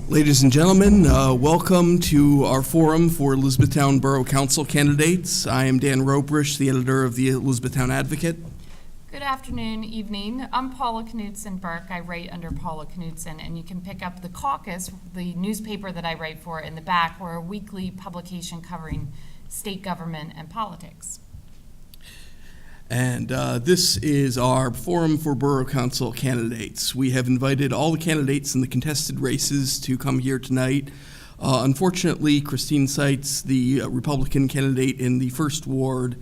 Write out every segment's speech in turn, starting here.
Ladies and gentlemen, welcome to our forum for Elizabethtown Borough Council candidates. I am Dan Robrish, the editor of the Elizabethtown Advocate. Good afternoon, evening. I'm Paula Knudsen-Burke. I write under Paula Knudsen, and you can pick up The Caucus, the newspaper that I write for, in the back. We're a weekly publication covering state government and politics. And this is our forum for Borough Council candidates. We have invited all the candidates in the contested races to come here tonight. Unfortunately, Christine Seitz, the Republican candidate in the first ward,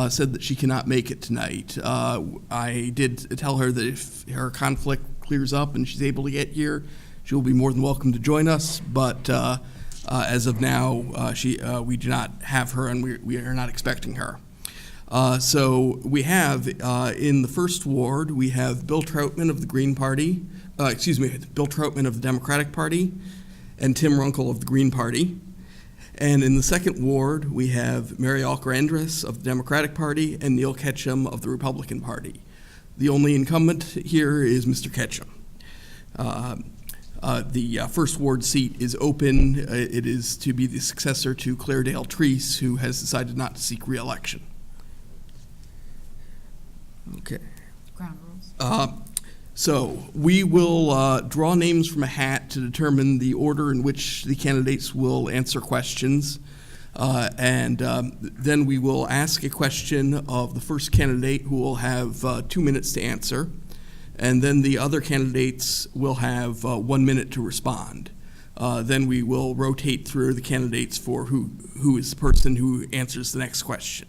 said that she cannot make it tonight. I did tell her that if her conflict clears up and she's able to get here, she will be more than welcome to join us. But as of now, we do not have her, and we are not expecting her. So we have, in the first ward, we have Bill Troutman of the Green Party, Bill Troutman of the Democratic Party, and Tim Runkle of the Green Party. And in the second ward, we have Mary Alker-Endres of the Democratic Party and Neil Ketchum of the Republican Party. The only incumbent here is Mr. Ketchum. The first ward seat is open. It is to be the successor to Claire Dale Treese, who has decided not to seek re-election. Okay. Ground rules. So we will draw names from a hat to determine the order in which the candidates will answer questions. And then we will ask a question of the first candidate, who will have 2 minutes to answer. And then the other candidates will have 1 minute to respond. Then we will rotate through the candidates for who is the person who answers the next question.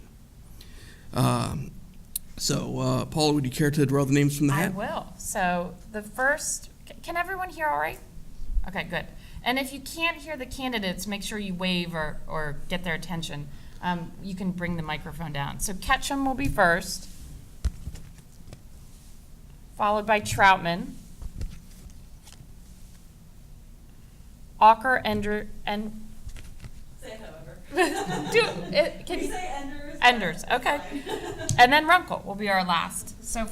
So, Paula, would you care to draw the names from the hat? I will. So the first, can everyone hear all right? Okay, good. And if you can't hear the candidates, make sure you wave or get their attention. You can bring the microphone down. So Ketchum will be first, followed by Troutman, Alker-Endres, and Say however. Can you say Enders? Enders, okay. And then Runkle will be our last. So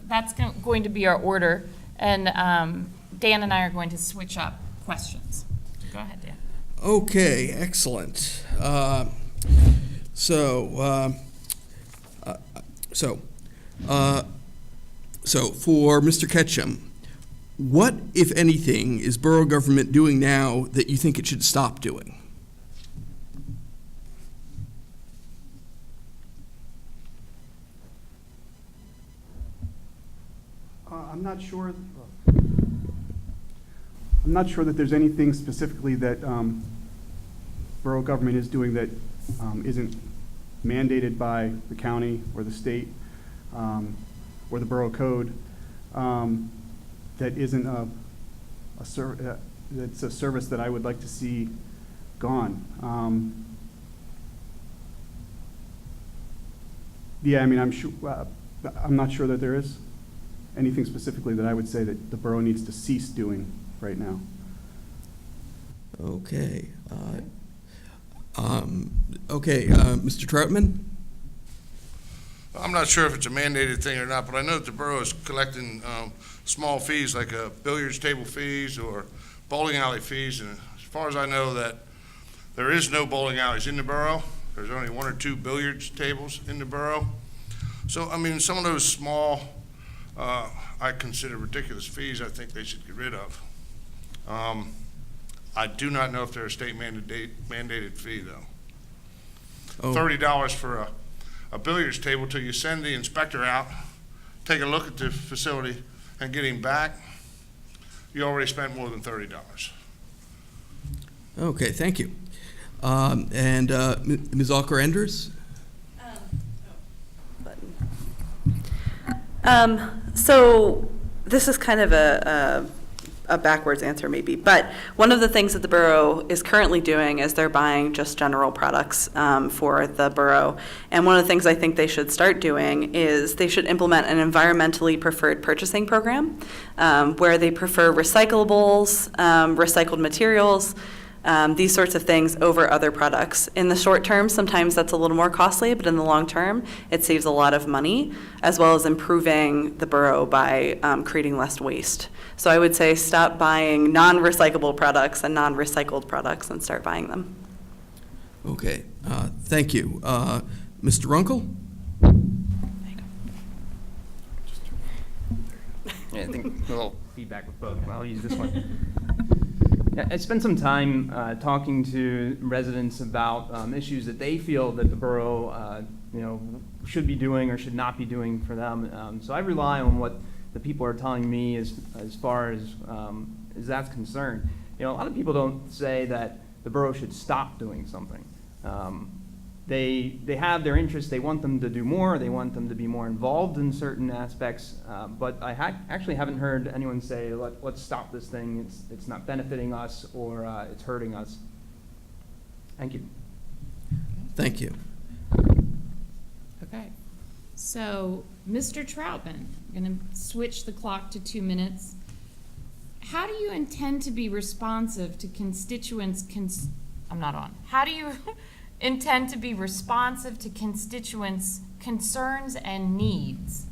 that's going to be our order. And Dan and I are going to switch up questions. Go ahead, Dan. Okay, excellent. So for Mr. Ketchum, what, if anything, is borough government doing now that you think it should stop doing? I'm not sure that there's anything specifically that borough government is doing that isn't mandated by the county or the state or the borough code, that isn't that's a service that I would like to see gone. Yeah, I mean, I'm not sure that there is anything specifically that I would say that the borough needs to cease doing right now. Okay. Mr. Troutman? I'm not sure if it's a mandated thing or not, but I know that the borough is collecting small fees like billiards table fees or bowling alley fees. And as far as I know, that there is no bowling alleys in the borough. There's only 1 or 2 billiards tables in the borough. So, I mean, some of those small, I consider ridiculous fees, I think they should get rid of. I do not know if they're a state mandated fee, though. Oh. $30 for a billiards table till you send the inspector out, take a look at the facility, and get him back. You already spent more than $30. Okay, thank you. And Ms. Alker-Endres? So this is kind of a backwards answer maybe, but one of the things that the borough is currently doing is they're buying just general products for the borough. And one of the things I think they should start doing is they should implement an environmentally preferred purchasing program where they prefer recyclables, recycled materials, these sorts of things over other products. In the short term, sometimes that's a little more costly, but in the long term, it saves a lot of money, as well as improving the borough by creating less waste. So I would say stop buying non-recyclable products and non-recycled products and start buying them. Okay, thank you. Mr. Runkle? Yeah, I think a little feedback with both. I'll use this one. Yeah, I spent some time talking to residents about issues that they feel that the borough, should be doing or should not be doing for them. So I rely on what the people are telling me as far as that's concerned. A lot of people don't say that the borough should stop doing something. They have their interests. They want them to do more. They want them to be more involved in certain aspects. But I actually haven't heard anyone say, let's stop this thing. It's not benefiting us or it's hurting us. Thank you. Thank you. Okay. So, Mr. Troutman, I'm going to switch the clock to 2 minutes. How do you intend to be responsive to constituents' I'm not on. How do you intend to be responsive to constituents' concerns and needs?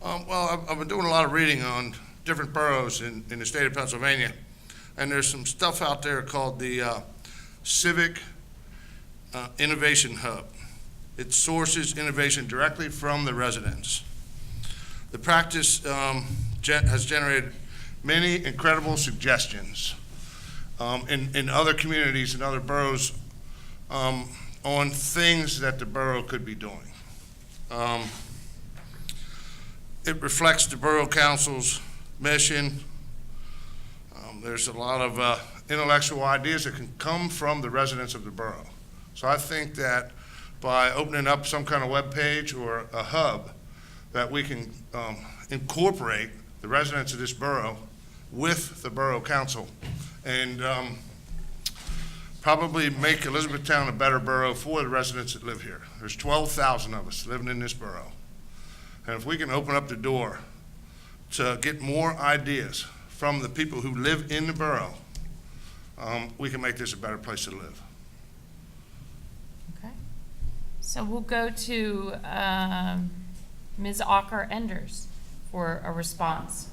Well, I've been doing a lot of reading on different boroughs in the state of Pennsylvania, and there's some stuff out there called the Civic Innovation Hub. It sources innovation directly from the residents. The practice has generated many incredible suggestions in other communities and other boroughs on things that the borough could be doing. It reflects the Borough Council's mission. There's a lot of intellectual ideas that can come from the residents of the borough. So I think that by opening up some kind of web page or a hub, that we can incorporate the residents of this borough with the Borough Council and probably make Elizabethtown a better borough for the residents that live here. There's 12,000 of us living in this borough. And if we can open up the door to get more ideas from the people who live in the borough, we can make this a better place to live. Okay. So we'll go to Ms. Ocker-Enders for a response.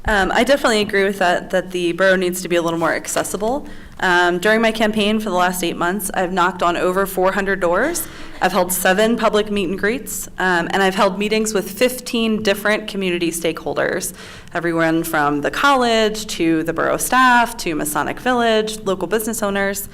I definitely agree with that the borough needs to be a little more accessible. During my campaign for the last 8 months, I've knocked on over 400 doors. I've held 7 public meet and greets, and I've held meetings with 15 different community stakeholders, everyone from the college to the borough staff to Masonic Village, local business owners.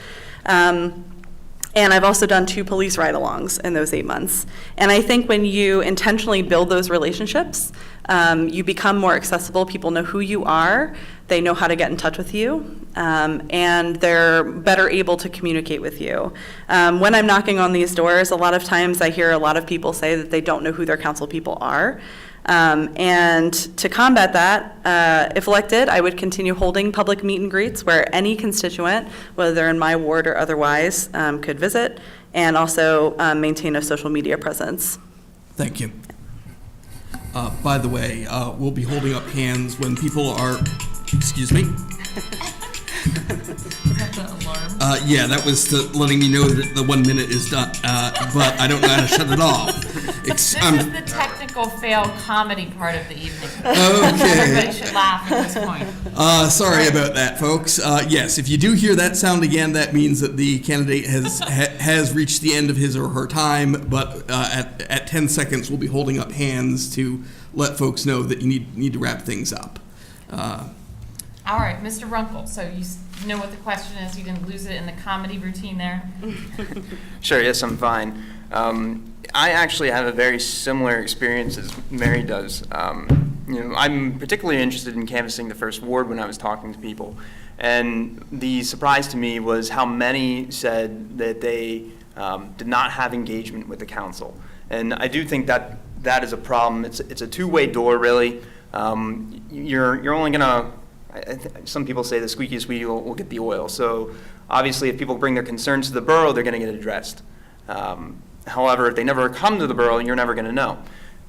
And I've also done 2 police ride-alongs in those 8 months. And I think when you intentionally build those relationships, you become more accessible. People know who you are. They know how to get in touch with you. And they're better able to communicate with you. When I'm knocking on these doors, a lot of times I hear a lot of people say that they don't know who their council people are. And to combat that, if elected, I would continue holding public meet and greets where any constituent, whether they're in my ward or otherwise, could visit, and also maintain a social media presence. Thank you. By the way, we'll be holding up hands when people are, excuse me? Is that the alarm? Yeah, that was letting me know that the 1 minute is done, but I don't know how to shut it off. This is the technical fail comedy part of the evening. Okay. Everybody should laugh at this point. Sorry about that, folks. Yes, if you do hear that sound again, that means that the candidate has reached the end of his or her time, but at 10 seconds, we'll be holding up hands to let folks know that you need to wrap things up. All right, Mr. Runkle, so you know what the question is, you didn't lose it in the comedy routine there? Sure, yes, I'm fine. I actually have a very similar experience as Mary does. I'm particularly interested in canvassing the first ward when I was talking to people. And the surprise to me was how many said that they did not have engagement with the council. And I do think that that is a problem. It's a two-way door, really. You're only going to, some people say the squeakiest wheel will get the oil. So obviously if people bring their concerns to the borough, they're going to get addressed. However, if they never come to the borough, you're never going to know.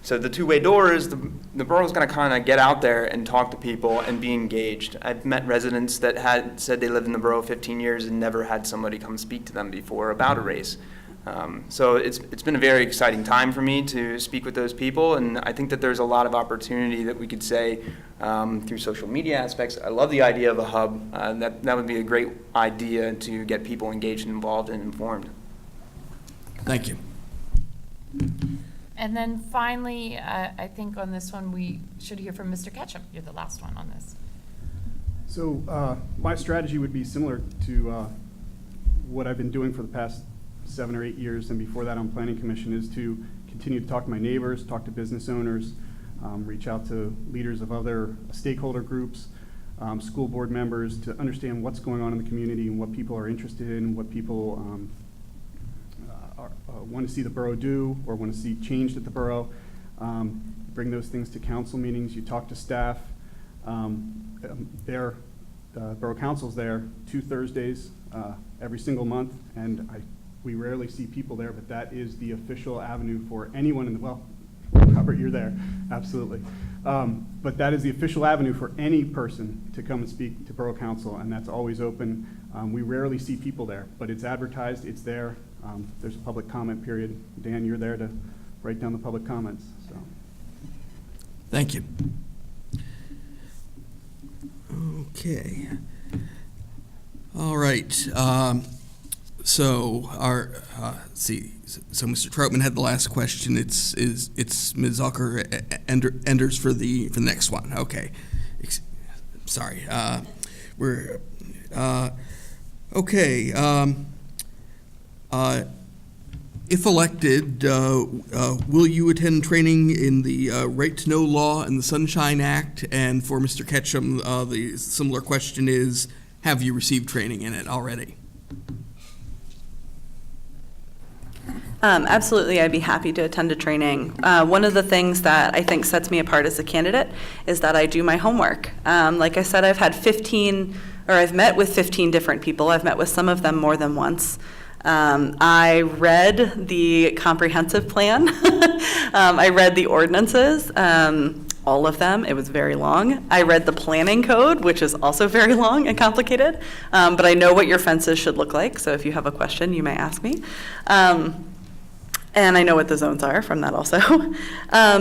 So the two-way door is the borough's going to kind of get out there and talk to people and be engaged. I've met residents that had said they lived in the borough 15 years and never had somebody come speak to them before about a race. So it's been a very exciting time for me to speak with those people, and I think that there's a lot of opportunity that we could say through social media aspects. I love the idea of a hub. That would be a great idea to get people engaged and involved and informed. Thank you. And then finally, I think on this one, we should hear from Mr. Ketchum. You're the last one on this. So my strategy would be similar to what I've been doing for the past 7 or 8 years, and before that on Planning Commission, is to continue to talk to my neighbors, talk to business owners, reach out to leaders of other stakeholder groups, school board members, to understand what's going on in the community and what people are interested in, what people want to see the borough do or want to see changed at the borough. Bring those things to council meetings. You talk to staff. The borough council's there 2 Thursdays every single month, and we rarely see people there, but that is the official avenue for anyone in the, well, Robert, you're there, absolutely. But that is the official avenue for any person to come and speak to borough council, and that's always open. We rarely see people there, but it's advertised, it's there. There's a public comment period. Dan, you're there to write down the public comments. So. Thank you. Okay. All right. So let's see. So Mr. Troutman had the last question. It's Ms. Zucker Enders for the next one. Okay. Sorry. We're okay. If elected, will you attend training in the Right to Know law and the Sunshine Act? And for Mr. Ketchum, the similar question is, have you received training in it already? Absolutely, I'd be happy to attend a training. One of the things that I think sets me apart as a candidate is that I do my homework. Like I said, I've met with 15 different people. I've met with some of them more than once. I read the comprehensive plan. I read the ordinances, all of them. It was very long. I read the planning code, which is also very long and complicated. But I know what your fences should look like, so if you have a question, you may ask me. And I know what the zones are from that also.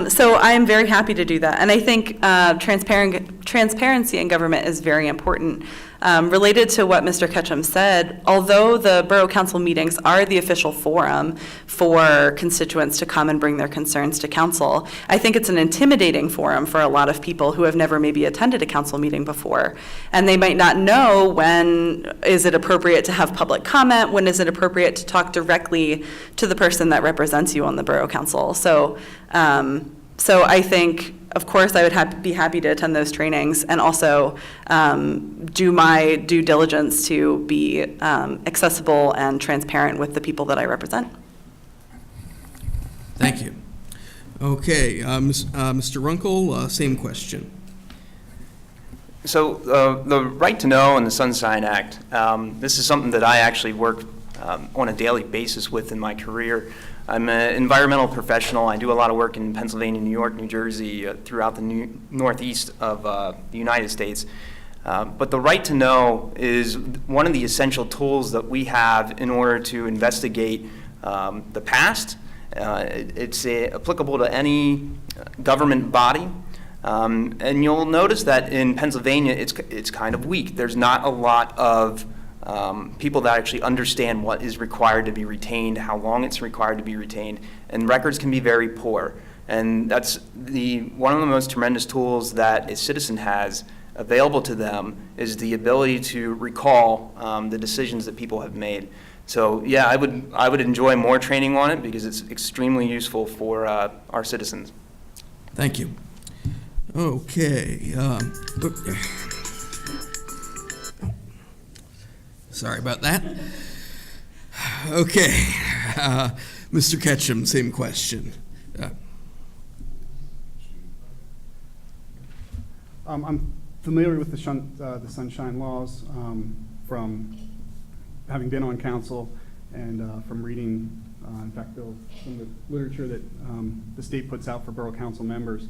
So I am very happy to do that. And I think transparency in government is very important. Related to what Mr. Ketchum said, although the Borough Council meetings are the official forum for constituents to come and bring their concerns to council, I think it's an intimidating forum for a lot of people who have never maybe attended a council meeting before. And they might not know when is it appropriate to have public comment, when is it appropriate to talk directly to the person that represents you on the Borough Council. So I think, of course, I would be happy to attend those trainings and also do my due diligence to be accessible and transparent with the people that I represent. Thank you. Okay, Mr. Runkle, same question. So the Right to Know and the Sunshine Act, this is something that I actually work on a daily basis with in my career. I'm an environmental professional. I do a lot of work in Pennsylvania, New York, New Jersey, throughout the Northeast of the United States. But the Right to Know is one of the essential tools that we have in order to investigate the past. It's applicable to any government body. And you'll notice that in Pennsylvania, it's kind of weak. There's not a lot of people that actually understand what is required to be retained, how long it's required to be retained, and records can be very poor. And that's one of the most tremendous tools that a citizen has available to them is the ability to recall the decisions that people have made. So yeah, I would enjoy more training on it because it's extremely useful for our citizens. Thank you. Okay. Sorry about that. Okay. Mr. Ketchum, same question. I'm familiar with the Sunshine Laws from having been on council and from reading In fact, Bill, some of the literature that the state puts out for borough council members,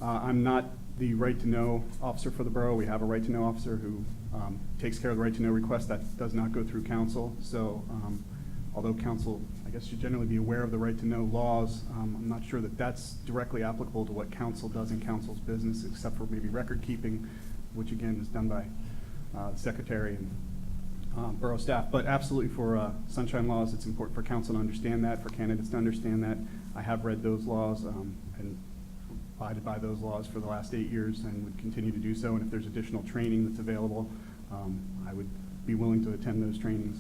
I'm not the right-to-know officer for the borough. We have a right-to-know officer who takes care of the right-to-know request. That does not go through council. So although council, I guess, should generally be aware of the right-to-know laws, I'm not sure that that's directly applicable to what council does in council's business, except for maybe record keeping, which again is done by the secretary and borough staff. But absolutely for sunshine laws, it's important for council to understand that, for candidates to understand that. I have read those laws and abided by those laws for the last 8 years and would continue to do so. And if there's additional training that's available, I would be willing to attend those trainings.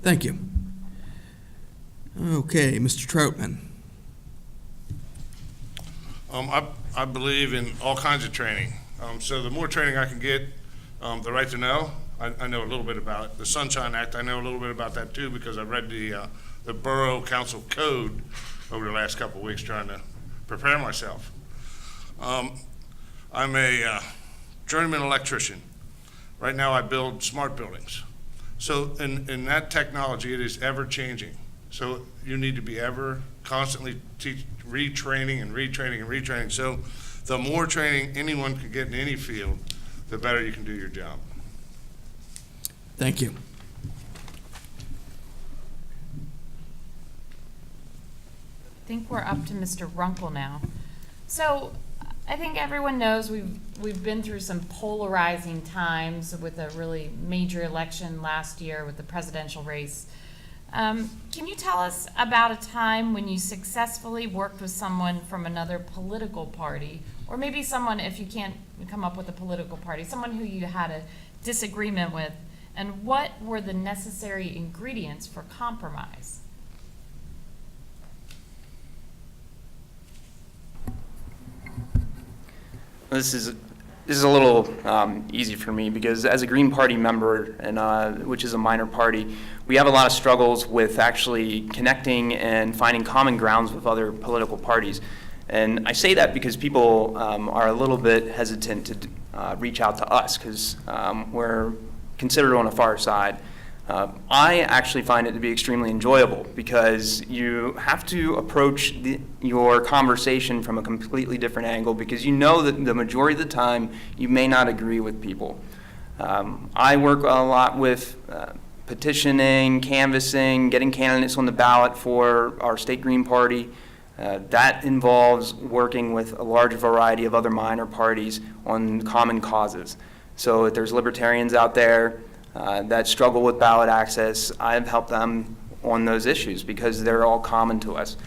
Thank you. Okay, Mr. Troutman. I believe in all kinds of training. So the more training I can get, the right to know, I know a little bit about it. The Sunshine Act, I know a little bit about that too, because I've read the Borough Council Code over the last couple of weeks trying to prepare myself. I'm a journeyman electrician. Right now I build smart buildings. So in that technology, it is ever changing. So you need to be ever constantly retraining and retraining and retraining. So the more training anyone can get in any field, the better you can do your job. Thank you. I think we're up to Mr. Runkle now. So I think everyone knows we've been through some polarizing times with a really major election last year with the presidential race. Can you tell us about a time when you successfully worked with someone from another political party, or maybe someone, if you can't come up with a political party, someone who you had a disagreement with, and what were the necessary ingredients for compromise? This is a little easy for me because as a Green Party member, and which is a minor party, we have a lot of struggles with actually connecting and finding common grounds with other political parties. And I say that because people are a little bit hesitant to reach out to us because we're considered on the far side. I actually find it to be extremely enjoyable because you have to approach your conversation from a completely different angle because you know that the majority of the time you may not agree with people. I work a lot with petitioning, canvassing, getting candidates on the ballot for our state Green Party. That involves working with a large variety of other minor parties on common causes. So if there's libertarians out there that struggle with ballot access, I've helped them on those issues because they're all common to us.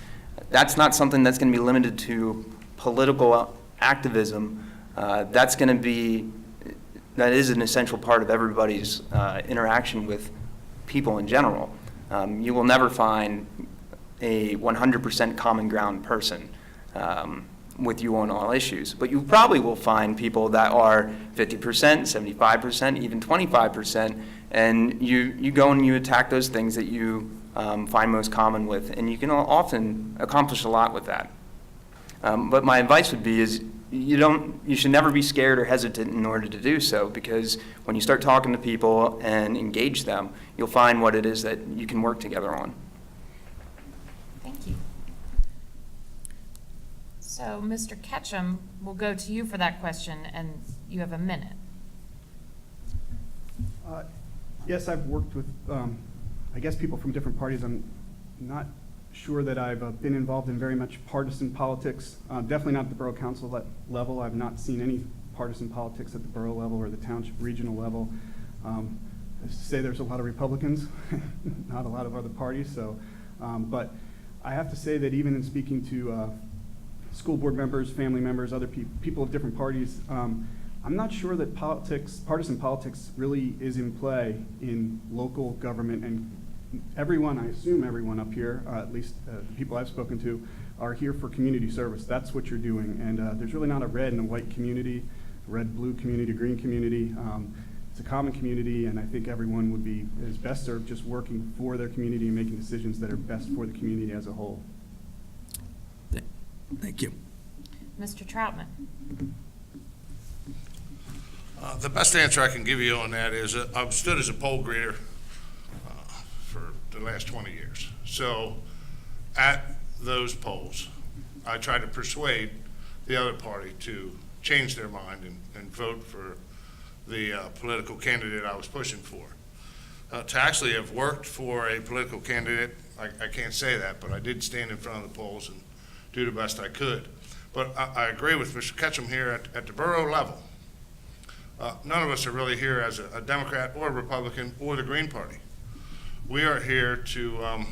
That's not something that's going to be limited to political activism. That is an essential part of everybody's interaction with people in general. You will never find a 100% common ground person with you on all issues. But you probably will find people that are 50%, 75%, even 25%, and you go and you attack those things that you find most common with, and you can often accomplish a lot with that. But my advice would be is you should never be scared or hesitant in order to do so, because when you start talking to people and engage them, you'll find what it is that you can work together on. Thank you. So, Mr. Ketchum, we'll go to you for that question, and you have a minute. Yes, I've worked with, I guess, people from different parties. I'm not sure that I've been involved in very much partisan politics. Definitely not at the borough council level. I've not seen any partisan politics at the borough level or the township regional level. To say there's a lot of Republicans, not a lot of other parties. So, but I have to say that even in speaking to school board members, family members, other people of different parties, I'm not sure that partisan politics really is in play in local government, and everyone, I assume everyone up here, at least the people I've spoken to, are here for community service. That's what you're doing, and there's really not a red and a white community, red-blue community, green community. It's a common community, and I think everyone is best served just working for their community and making decisions that are best for the community as a whole. Thank you. Mr. Troutman. The best answer I can give you on that is I've stood as a poll greeter for the last 20 years. So at those polls, I tried to persuade the other party to change their mind and vote for the political candidate I was pushing for. To actually have worked for a political candidate, I can't say that, but I did stand in front of the polls and do the best I could. But I agree with Mr. Ketchum here at the borough level. None of us are really here as a Democrat or a Republican or the Green Party. We are here to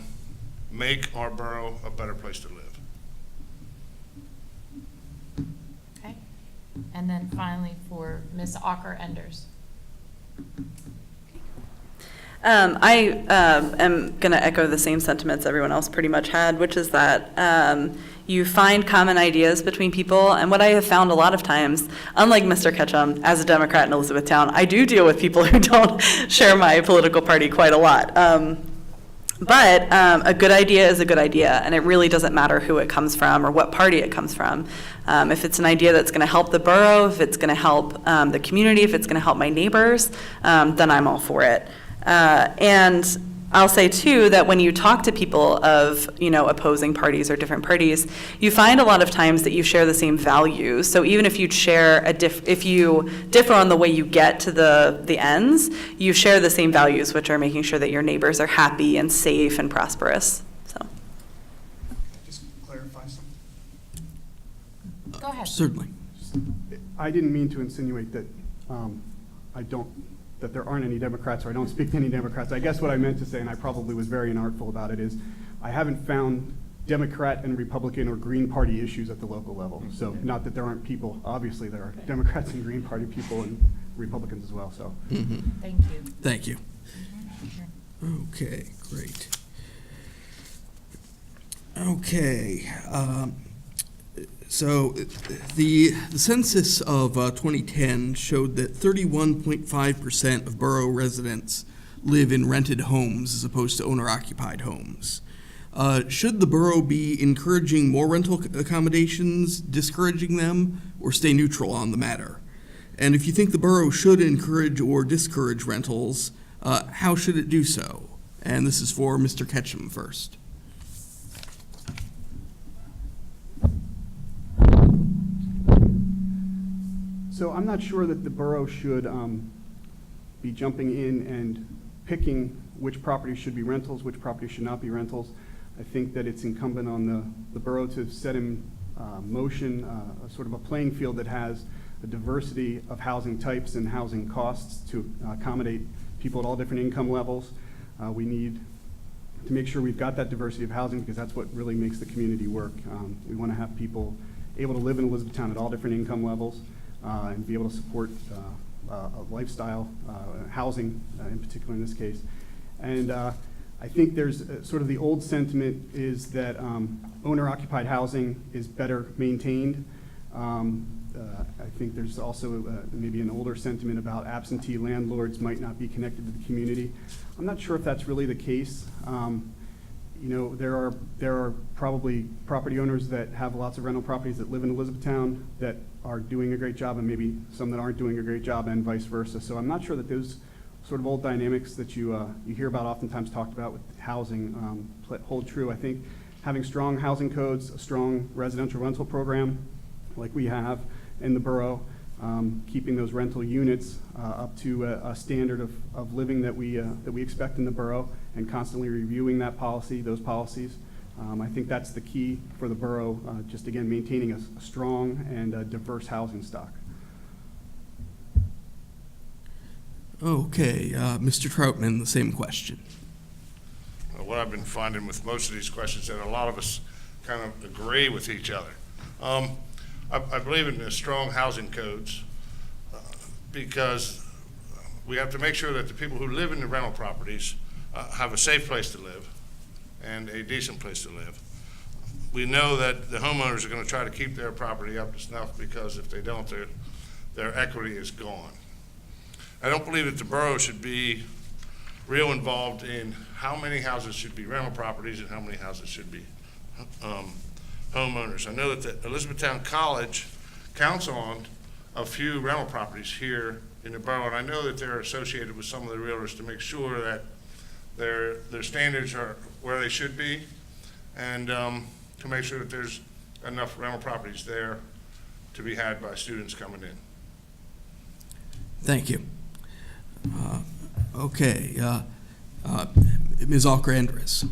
make our borough a better place to live. Okay. And then finally for Ms. Ocker-Enders. I am going to echo the same sentiments everyone else pretty much had, which is that you find common ideas between people. And what I have found a lot of times, unlike Mr. Ketchum, as a Democrat in Elizabethtown, I do deal with people who don't share my political party quite a lot. But a good idea is a good idea, and it really doesn't matter who it comes from or what party it comes from. If it's an idea that's going to help the borough, if it's going to help the community, if it's going to help my neighbors, then I'm all for it. And I'll say too that when you talk to people of, opposing parties or different parties, you find a lot of times that you share the same values. So even if you share if you differ on the way you get to the ends, you share the same values, which are making sure that your neighbors are happy and safe and prosperous. So. Just clarify something. Go ahead. Certainly. I didn't mean to insinuate that that there aren't any Democrats, or I don't speak to any Democrats. I guess what I meant to say, and I probably was very inartful about it, is I haven't found Democrat and Republican or Green Party issues at the local level. So not that there aren't people. Obviously, there are Democrats and Green Party people and Republicans as well. So Thank you. Thank you. Okay, great. Okay. So the census of 2010 showed that 31.5% of borough residents live in rented homes as opposed to owner-occupied homes. Should the borough be encouraging more rental accommodations, discouraging them, or stay neutral on the matter? And if you think the borough should encourage or discourage rentals, how should it do so? And this is for Mr. Ketchum first. So I'm not sure that the borough should be jumping in and picking which properties should be rentals, which properties should not be rentals. I think that it's incumbent on the borough to set in motion a sort of a playing field that has a diversity of housing types and housing costs to accommodate people at all different income levels. We need to make sure we've got that diversity of housing because that's what really makes the community work. We want to have people able to live in Elizabethtown at all different income levels. And be able to support a lifestyle, housing in particular in this case. And I think there's sort of the old sentiment is that owner-occupied housing is better maintained. I think there's also maybe an older sentiment about absentee landlords might not be connected to the community. I'm not sure if that's really the case. There are probably property owners that have lots of rental properties that live in Elizabethtown that are doing a great job and maybe some that aren't doing a great job and vice versa. So I'm not sure that those sort of old dynamics that you hear about oftentimes talked about with housing hold true. I think having strong housing codes, a strong residential rental program like we have in the borough, keeping those rental units up to a standard of living that we expect in the borough and constantly reviewing those policies. I think that's the key for the borough, just again, maintaining a strong and diverse housing stock. Okay, Mr. Troutman, the same question. What I've been finding with most of these questions that a lot of us kind of agree with each other. I believe in the strong housing codes because we have to make sure that the people who live in the rental properties have a safe place to live and a decent place to live. We know that the homeowners are going to try to keep their property up to snuff because if they don't, their equity is gone. I don't believe that the borough should be real involved in how many houses should be rental properties and how many houses should be homeowners. I know that the Elizabethtown College counts on a few rental properties here in the borough, and I know that they're associated with some of the realtors to make sure that their standards are where they should be, and to make sure that there's enough rental properties there to be had by students coming in. Thank you. Okay, Ms. Alcrandres.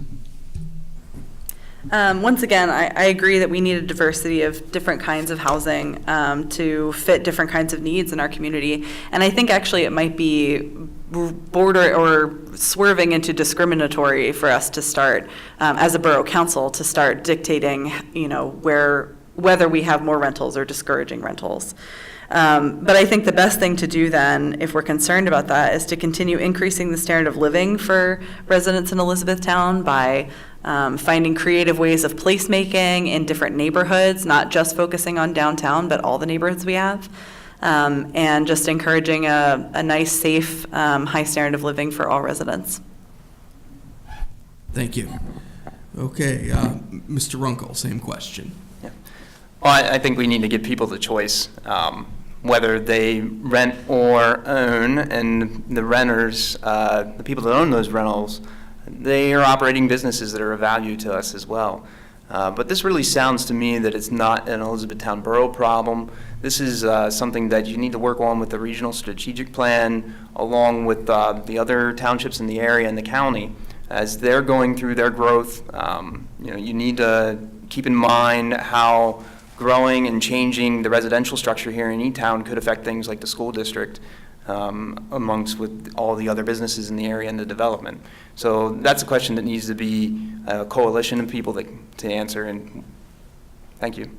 Once again, I agree that we need a diversity of different kinds of housing to fit different kinds of needs in our community. And I think actually it might be border or swerving into discriminatory for us to start, as a borough council, to start dictating, whether we have more rentals or discouraging rentals. But I think the best thing to do then, if we're concerned about that, is to continue increasing the standard of living for residents in Elizabethtown by finding creative ways of placemaking in different neighborhoods, not just focusing on downtown, but all the neighborhoods we have, and just encouraging a nice, safe, high standard of living for all residents. Thank you. Okay, Mr. Runkle, same question. Yeah. Well, I think we need to give people the choice, whether they rent or own, and the renters, the people that own those rentals, they are operating businesses that are of value to us as well. But this really sounds to me that it's not an Elizabethtown Borough problem. This is something that you need to work on with the regional strategic plan, along with the other townships in the area and the county. As they're going through their growth, you need to keep in mind how growing and changing the residential structure here in E-Town could affect things like the school district, amongst with all the other businesses in the area and the development. So that's a question that needs to be a coalition of people to answer, and thank you.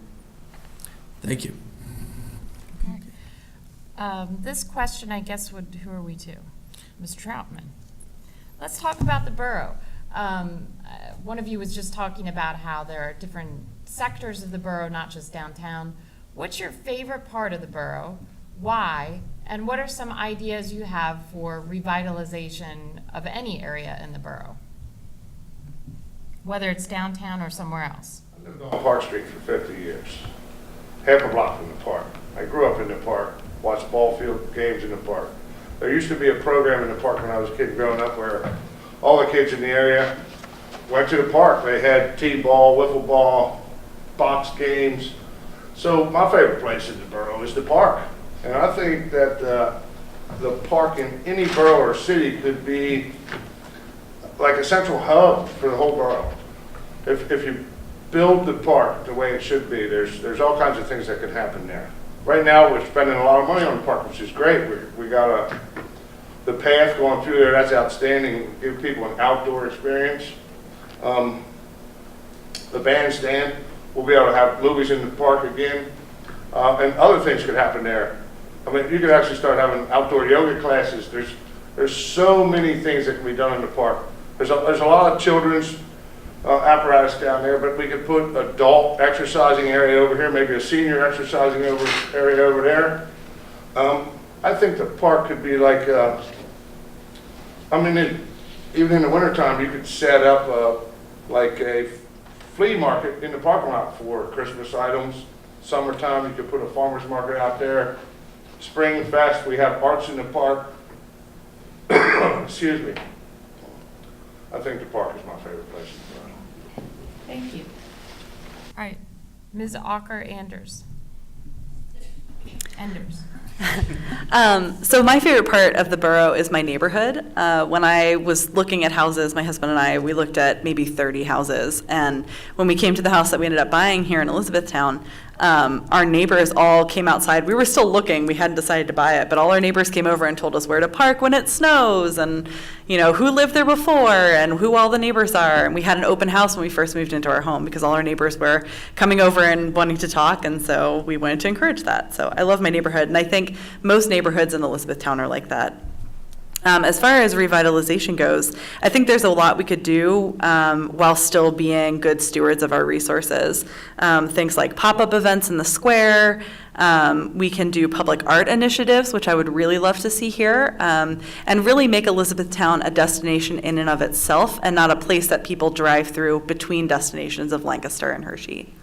Thank you. This question, I guess, who are we to? Mr. Troutman. Let's talk about the borough. One of you was just talking about how there are different sectors of the borough, not just downtown. What's your favorite part of the borough? Why? And what are some ideas you have for revitalization of any area in the borough? Whether it's downtown or somewhere else. I lived on Park Street for 50 years, half a block from the park. I grew up in the park, watched ball field games in the park. There used to be a program in the park when I was a kid growing up where all the kids in the area went to the park. They had t-ball, wiffle ball, box games. So my favorite place in the borough is the park. And I think that the park in any borough or city could be like a central hub for the whole borough. If you build the park the way it should be, there's all kinds of things that could happen there. Right now, we're spending a lot of money on the park, which is great. We got the path going through there, that's outstanding. Give people an outdoor experience. The bandstand, we'll be able to have movies in the park again. And other things could happen there. I mean, you could actually start having outdoor yoga classes. There's so many things that can be done in the park. There's a lot of children's apparatus down there, but we could put adult exercising area over here, maybe a senior exercising area over there. I think the park could be like, even in the wintertime, you could set up like a flea market in the parking lot for Christmas items. Summertime, you could put a farmer's market out there. Spring Fest, we have arts in the park. Excuse me. I think the park is my favorite place in the borough. Thank you. All right, Ms. Anders. So my favorite part of the borough is my neighborhood. When I was looking at houses, my husband and I, we looked at maybe 30 houses. And when we came to the house that we ended up buying here in Elizabethtown, our neighbors all came outside. We were still looking. We hadn't decided to buy it, but all our neighbors came over and told us where to park when it snows and, who lived there before and who all the neighbors are. And we had an open house when we first moved into our home because all our neighbors were coming over and wanting to talk, and so we wanted to encourage that. So I love my neighborhood, and I think most neighborhoods in Elizabethtown are like that. As far as revitalization goes, I think there's a lot we could do while still being good stewards of our resources. Things like pop-up events in the square. We can do public art initiatives, which I would really love to see here, and really make Elizabethtown a destination in and of itself and not a place that people drive through between destinations of Lancaster and Hershey.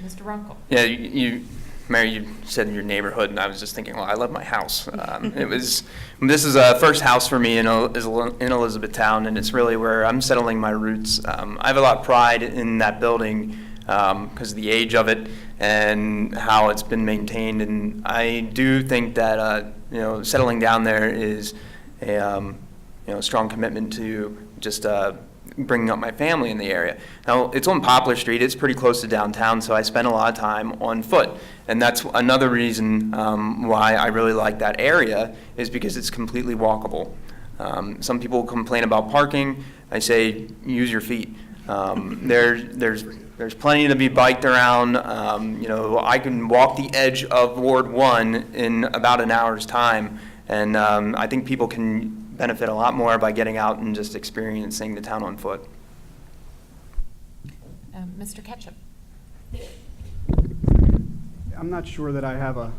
Mr. Runkle. Yeah, you Mary, you said your neighborhood, and I was just thinking, well, I love my house. This is a first house for me in Elizabethtown, and it's really where I'm settling my roots. I have a lot of pride in that building because of the age of it and how it's been maintained, and I do think that settling down there is a strong commitment to just bringing up my family in the area. Now, it's on Poplar Street. It's pretty close to downtown, so I spend a lot of time on foot. And that's another reason why I really like that area, is because it's completely walkable. Some people complain about parking. I say, use your feet. There's plenty to be biked around. I can walk the edge of Ward 1 in about an hour's time, and I think people can benefit a lot more by getting out and just experiencing the town on foot. Mr. Ketchum. I'm not sure that I have a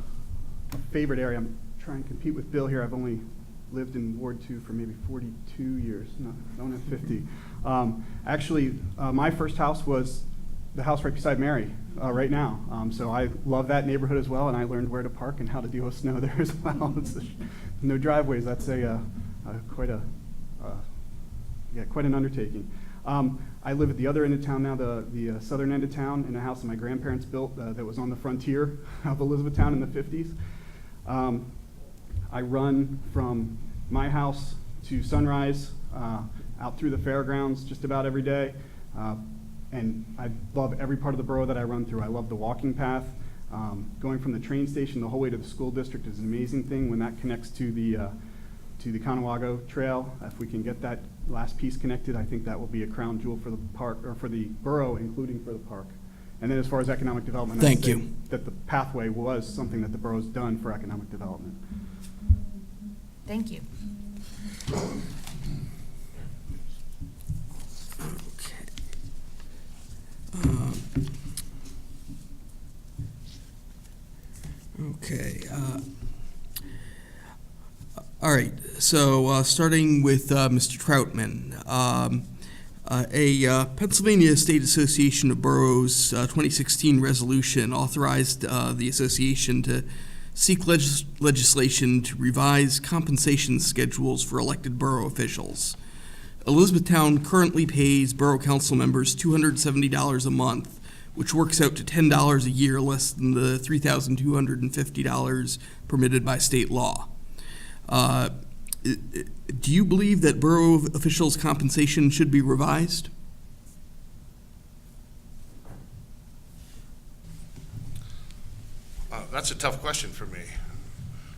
favorite area. I'm trying to compete with Bill here. I've only lived in Ward 2 for maybe 42 years. No, I don't have 50. Actually, my first house was the house right beside Mary right now. So I love that neighborhood as well, and I learned where to park and how to deal with snow there as well. No driveways. That's quite an undertaking. I live at the other end of town now, the southern end of town, in a house that my grandparents built that was on the frontier of Elizabethtown in the 50s. I run from my house to Sunrise, out through the fairgrounds just about every day. And I love every part of the borough that I run through. I love the walking path. Going from the train station the whole way to the school district is an amazing thing when that connects to the Conewago Trail. If we can get that last piece connected, I think that will be a crown jewel for the park, or for the borough, including for the park. And then as far as economic development, I'd say that the pathway was something that the borough's done for economic development. Thank you. Okay. All right. So starting with Mr. Troutman, a Pennsylvania State Association of Boroughs 2016 resolution authorized the association to seek legislation to revise compensation schedules for elected borough officials. Elizabethtown currently pays borough council members $270 a month, which works out to $10 a year less than the $3,250 permitted by state law. Do you believe that borough officials' compensation should be revised? That's a tough question for me,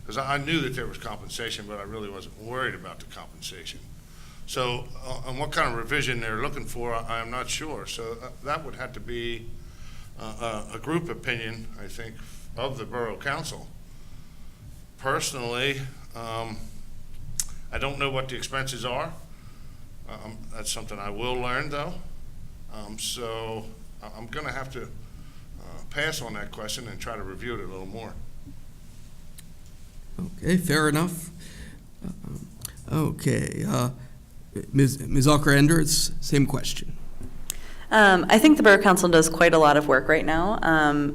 because I knew that there was compensation, but I really wasn't worried about the compensation. So on what kind of revision they're looking for, I'm not sure. So that would have to be a group opinion, I think, of the Borough Council. Personally, I don't know what the expenses are. That's something I will learn, though. So I'm going to have to pass on that question and try to review it a little more. Okay, fair enough. Okay, Ms. Alker-Ender, it's same question. I think the Borough Council does quite a lot of work right now,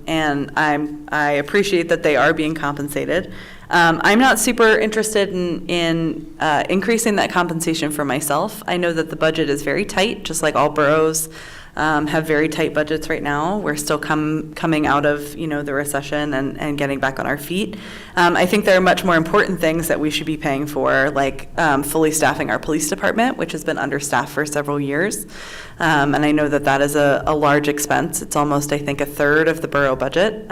and I appreciate that they are being compensated. I'm not super interested in increasing that compensation for myself. I know that the budget is very tight, just like all boroughs have very tight budgets right now. We're still coming out of the recession and getting back on our feet. I think there are much more important things that we should be paying for, like fully staffing our police department, which has been understaffed for several years. And I know that is a large expense. It's almost, I think, a third of the borough budget.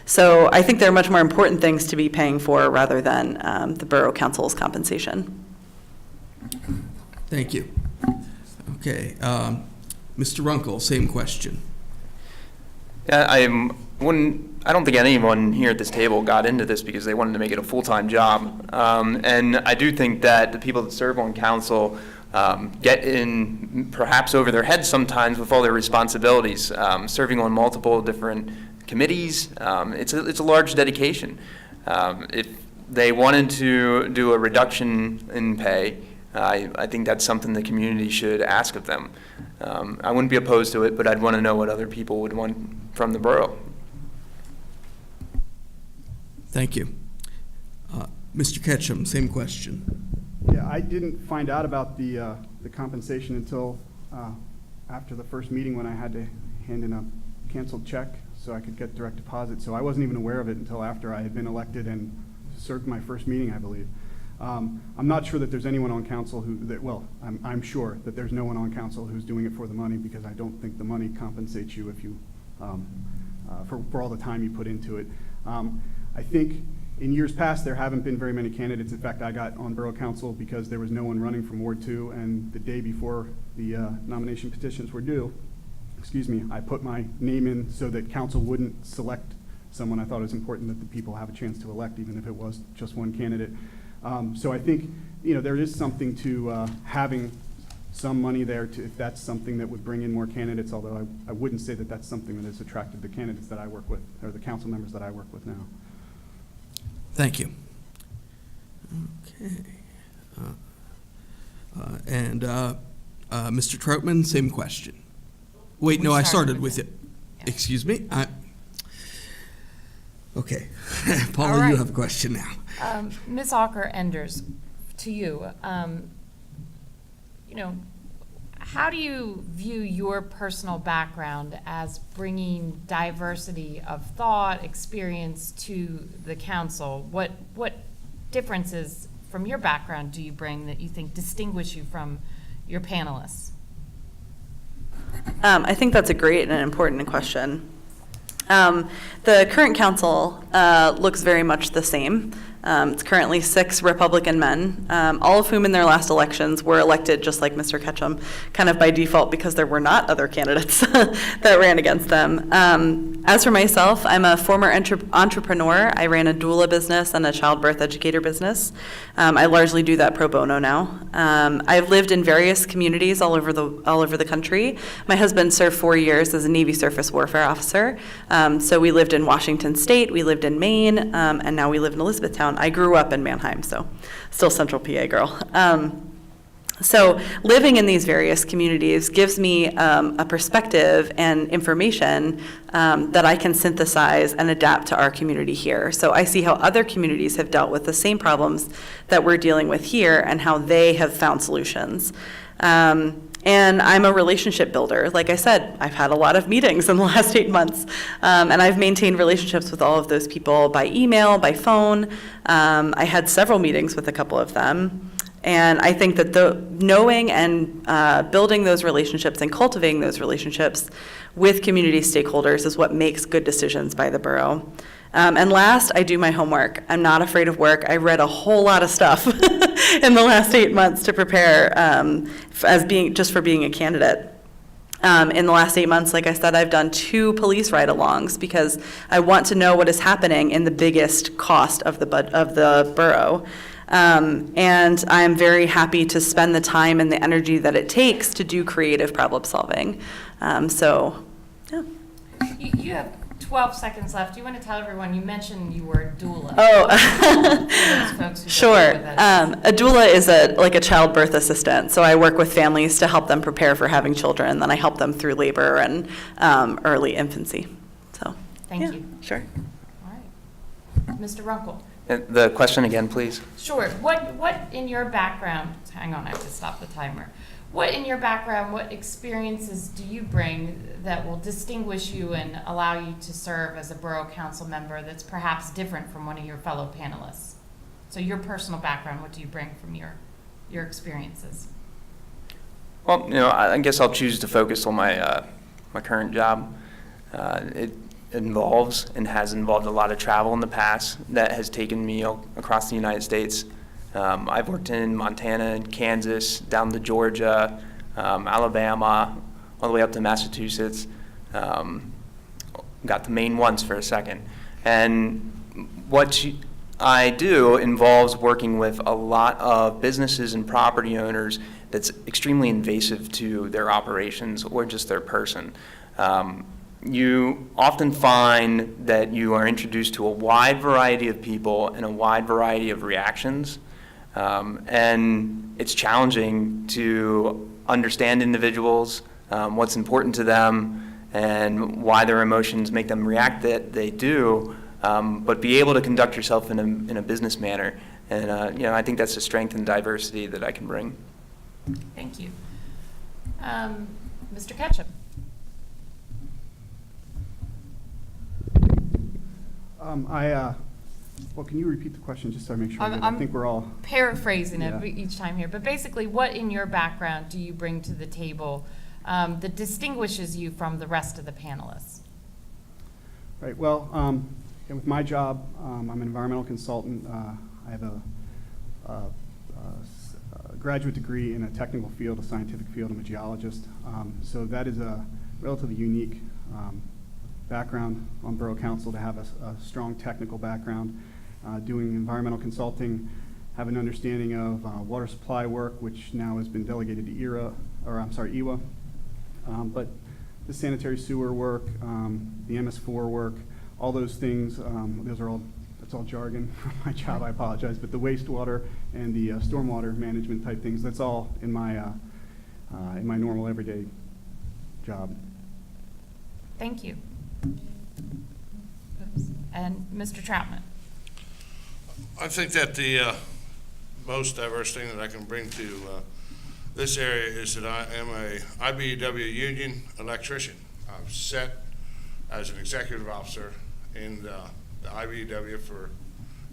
So I think there are much more important things to be paying for rather than the Borough Council's compensation. Thank you. Okay, Mr. Runkle, same question. Yeah, I don't think anyone here at this table got into this because they wanted to make it a full-time job. And I do think that the people that serve on council get in perhaps over their heads sometimes with all their responsibilities, serving on multiple different committees. It's a large dedication. If they wanted to do a reduction in pay, I think that's something the community should ask of them. I wouldn't be opposed to it, but I'd want to know what other people would want from the borough. Thank you. Mr. Ketchum, same question. Yeah, I didn't find out about the compensation until after the first meeting when I had to hand in a canceled check so I could get direct deposit. So I wasn't even aware of it until after I had been elected and served my first meeting, I believe. I'm not sure that there's anyone on council I'm sure that there's no one on council who's doing it for the money, because I don't think the money compensates you if you, for all the time you put into it. I think in years past, there haven't been very many candidates. In fact, I got on Borough Council because there was no one running from Ward 2, and the day before the nomination petitions were due, I put my name in so that council wouldn't select someone. I thought it was important that the people have a chance to elect, even if it was just one candidate. So I think, there is something to having some money there if that's something that would bring in more candidates, although I wouldn't say that that's something that has attracted the candidates that I work with, or the council members that I work with now. Thank you. Okay. And Mr. Troutman, same question. Wait, no, I started with it. Yeah. Excuse me. Okay. All Paula, right. you have a question now. Ms. Ocker-Enders, to you, how do you view your personal background as bringing diversity of thought, experience to the council? What differences from your background do you bring that you think distinguish you from your panelists? I think that's a great and an important question. The current council looks very much the same. It's currently 6 Republican men, all of whom in their last elections were elected just like Mr. Ketchum, kind of by default because there were not other candidates that ran against them. As for myself, I'm a former entrepreneur. I ran a doula business and a childbirth educator business. I largely do that pro bono now. I've lived in various communities all over the country. My husband served 4 years as a Navy surface warfare officer. So we lived in Washington State, we lived in Maine, and now we live in Elizabethtown. I grew up in Mannheim, so still Central PA girl. So living in these various communities gives me a perspective and information that I can synthesize and adapt to our community here. So I see how other communities have dealt with the same problems that we're dealing with here and how they have found solutions. And I'm a relationship builder. Like I said, I've had a lot of meetings in the last 8 months, and I've maintained relationships with all of those people by email, by phone. I had several meetings with a couple of them. And I think that knowing and building those relationships and cultivating those relationships with community stakeholders is what makes good decisions by the borough. And last, I do my homework. I'm not afraid of work. I read a whole lot of stuff in the last 8 months to prepare for being a candidate. In the last 8 months, like I said, I've done 2 police ride-alongs because I want to know what is happening in the biggest cost of the borough. And I'm very happy to spend the time and the energy that it takes to do creative problem solving. Yeah. You have 12 seconds left. Do you want to tell everyone, you mentioned you were a doula. Oh, For those folks who sure. don't know what that is. A doula is like a childbirth assistant. So I work with families to help them prepare for having children, and then I help them through labor and early infancy. So, Thank yeah, you. Sure. All right. Mr. Runkle. The question again, please. Sure. What in your background, hang on, I have to stop the timer. What in your background, what experiences do you bring that will distinguish you and allow you to serve as a borough council member that's perhaps different from one of your fellow panelists? So your personal background, what do you bring from your experiences? Well, I guess I'll choose to focus on my my current job. It involves and has involved a lot of travel in the past that has taken me across the United States. I've worked in Montana, Kansas, down to Georgia, Alabama, all the way up to Massachusetts. Got to Maine once for a second. And what I do involves working with a lot of businesses and property owners that's extremely invasive to their operations or just their person. You often find that you are introduced to a wide variety of people and a wide variety of reactions. And it's challenging to understand individuals, what's important to them, and why their emotions make them react that they do. but be able to conduct yourself in a business manner. And, I think that's the strength and diversity that I can bring. Thank you. Mr. Ketchum? Well, can you repeat the question just so I make sure? I I'm think we're all, paraphrasing it Yeah. each time here, but basically, what in your background do you bring to the table that distinguishes you from the rest of the panelists? right, well, and with my job, I'm an environmental consultant. I have a graduate degree in a technical field, a scientific field. I'm a geologist. So that is a relatively unique background on Borough Council, to have a strong technical background. Doing environmental consulting, have an understanding of water supply work, which now has been delegated to EWA. But the sanitary sewer work, the MS4 work, all those things, that's all jargon for my job, I apologize, but the wastewater and the stormwater management type things, that's all in my normal everyday job. Thank you. Oops. And Mr. Troutman? I think that the most diverse thing that I can bring to this area is that I am a IBEW union electrician. I've sat as an executive officer in the IBEW for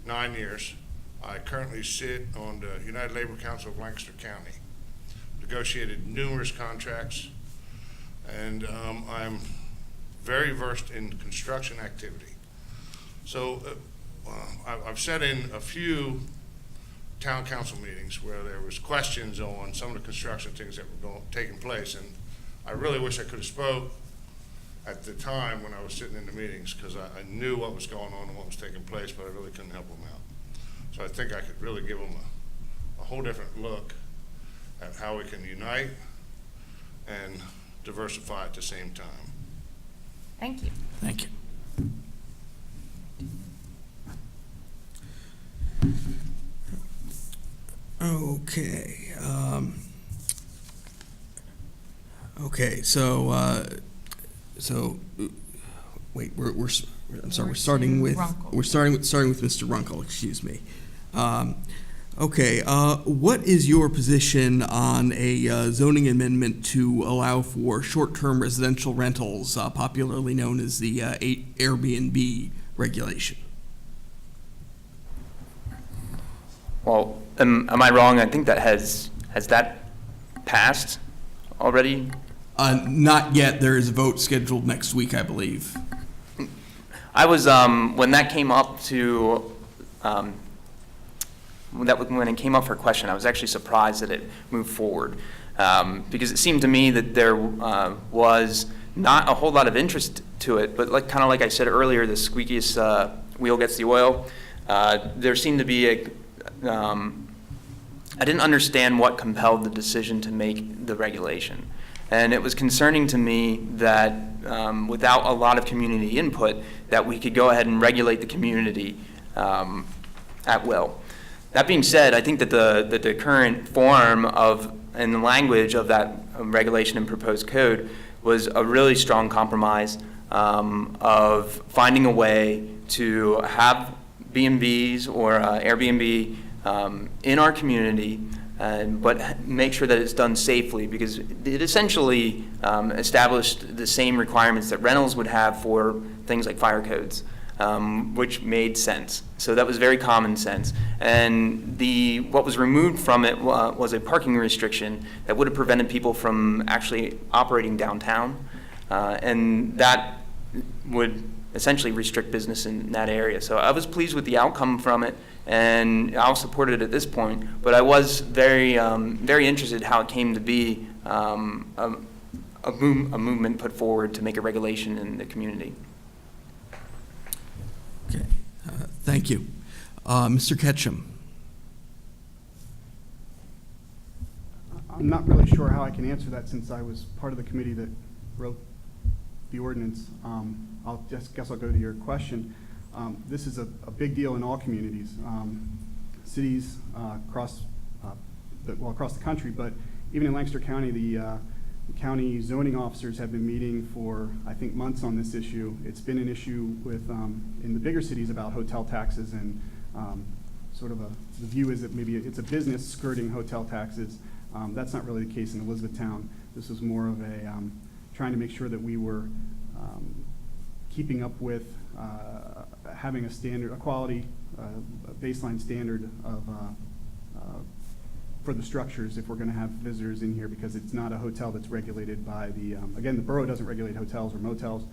9 years. I currently sit on the United Labor Council of Lancaster County, negotiated numerous contracts, and I'm very versed in construction activity. So I've sat in a few town council meetings where there was questions on some of the construction things that were taking place, and I really wish I could have spoke at the time when I was sitting in the meetings, because I knew what was going on and what was taking place, but I really couldn't help them out. So I think I could really give them a whole different look at how we can unite and diversify at the same time. Thank you. Thank you. Okay. Okay. So, wait. I'm sorry. We're starting with Runkle. we're starting with Mr. Runkle. Excuse me. Okay. What is your position on a zoning amendment to allow for short-term residential rentals, popularly known as the Airbnb regulation? Well, am I wrong? I think that has that passed already? Not yet. There is a vote scheduled next week, I believe. I was when that came up to when it came up for question, I was actually surprised that it moved forward because it seemed to me that there was not a whole lot of interest to it. But kind of like I said earlier, the squeakiest wheel gets the oil. There seemed to be I didn't understand what compelled the decision to make the regulation. And it was concerning to me that without a lot of community input, that we could go ahead and regulate the community at will. That being said, I think that the current form of and the language of that regulation and proposed code was a really strong compromise of finding a way to have B&Bs or Airbnb in our community, but make sure that it's done safely, because it essentially established the same requirements that rentals would have for things like fire codes, which made sense. So that was very common sense. And what was removed from it was a parking restriction that would have prevented people from actually operating downtown, and that would essentially restrict business in that area. So I was pleased with the outcome from it, and I'll support it at this point. But I was very, very interested how it came to be a movement put forward to make a regulation in the community. Okay. Thank you. Mr. Ketchum. I'm not really sure how I can answer that, since I was part of the committee that wrote the ordinance. Guess I'll go to your question. This is a big deal in all communities, cities across the country, but even in Lancaster County, the The county zoning officers have been meeting for, I think, months on this issue. It's been an issue with, in the bigger cities about hotel taxes, and the view is that maybe it's a business skirting hotel taxes. That's not really the case in Elizabethtown. This was more of a trying to make sure that we were keeping up with having a quality baseline standard of for the structures if we're going to have visitors in here, because it's not a hotel that's regulated by the, again, the borough doesn't regulate hotels or motels.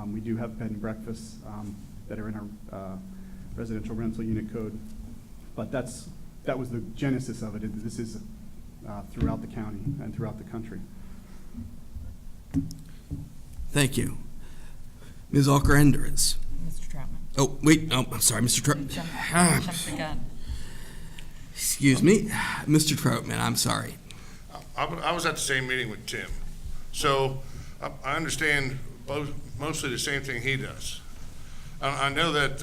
We do have bed and breakfasts that are in our residential rental unit code, but that was the genesis of it. This is throughout the county and throughout the country. Thank you. Ms. Alker-Enders. Mr. Troutman. Oh, wait, I'm sorry, Mr. Troutman. Jumped the gun. Excuse me, Mr. Troutman, I'm sorry. I was at the same meeting with Tim, so I understand mostly the same thing he does. I know that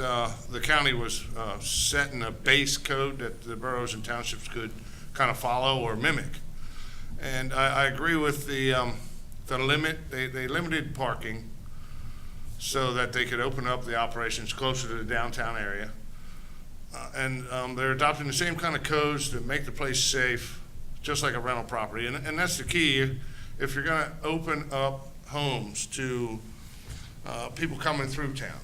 the county was setting a base code that the boroughs and townships could kind of follow or mimic. And I agree with the limit. They limited parking so that they could open up the operations closer to the downtown area. And they're adopting the same kind of codes that make the place safe, just like a rental property. And that's the key. If you're going to open up homes to people coming through town,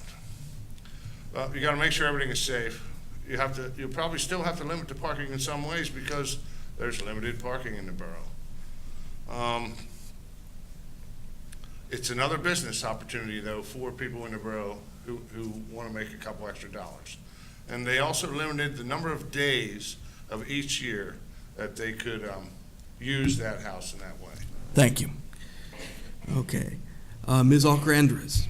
you got to make sure everything is safe. You'll probably still have to limit the parking in some ways because there's limited parking in the borough. It's another business opportunity, though, for people in the borough who want to make a couple extra dollars. And they also limited the number of days of each year that they could use that house in that way. Thank you. Okay. Ms. Alker-Enders.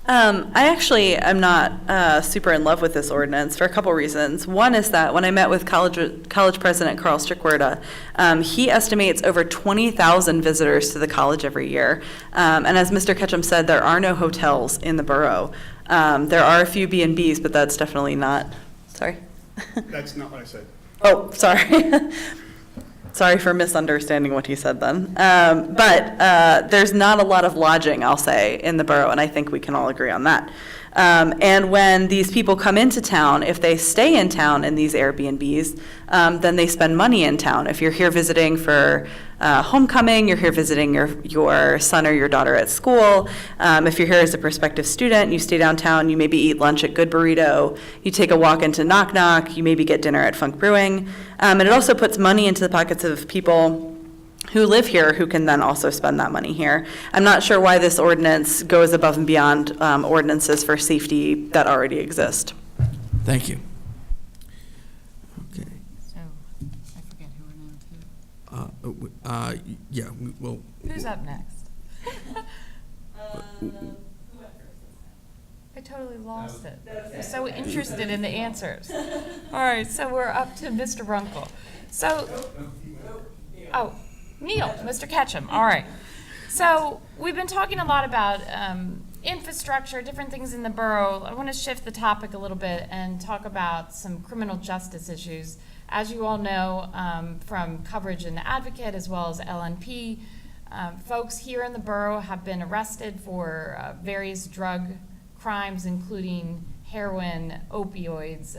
I actually am not super in love with this ordinance for a couple reasons. One is that when I met with college president Carl Strickwerda, he estimates over 20,000 visitors to the college every year. And as Mr. Ketchum said, there are no hotels in the borough. There are a few B&Bs, but that's definitely not, sorry? That's not what I said. Oh, sorry. Sorry for misunderstanding what he said then. But there's not a lot of lodging, I'll say, in the borough, and I think we can all agree on that. And when these people come into town, if they stay in town in these Airbnbs, then they spend money in town. If you're here visiting for homecoming, you're here visiting your son or your daughter at school. If you're here as a prospective student, you stay downtown, you maybe eat lunch at Good Burrito, you take a walk into Knock Knock, you maybe get dinner at Funk Brewing. And it also puts money into the pockets of people who live here who can then also spend that money here. I'm not sure why this ordinance goes above and beyond ordinances for safety that already exist. Thank you. Okay. So, I forget who we're now to. Yeah, well, Who's up next? I totally lost it. I'm so interested in the answers. All right, so we're up to Mr. Runkle. So, oh, Neil, Mr. Ketchum, all right. So we've been talking a lot about infrastructure, different things in the borough. I want to shift the topic a little bit and talk about some criminal justice issues. As you all know from coverage in the Advocate as well as LNP, folks here in the borough have been arrested for various drug crimes, including heroin, opioids,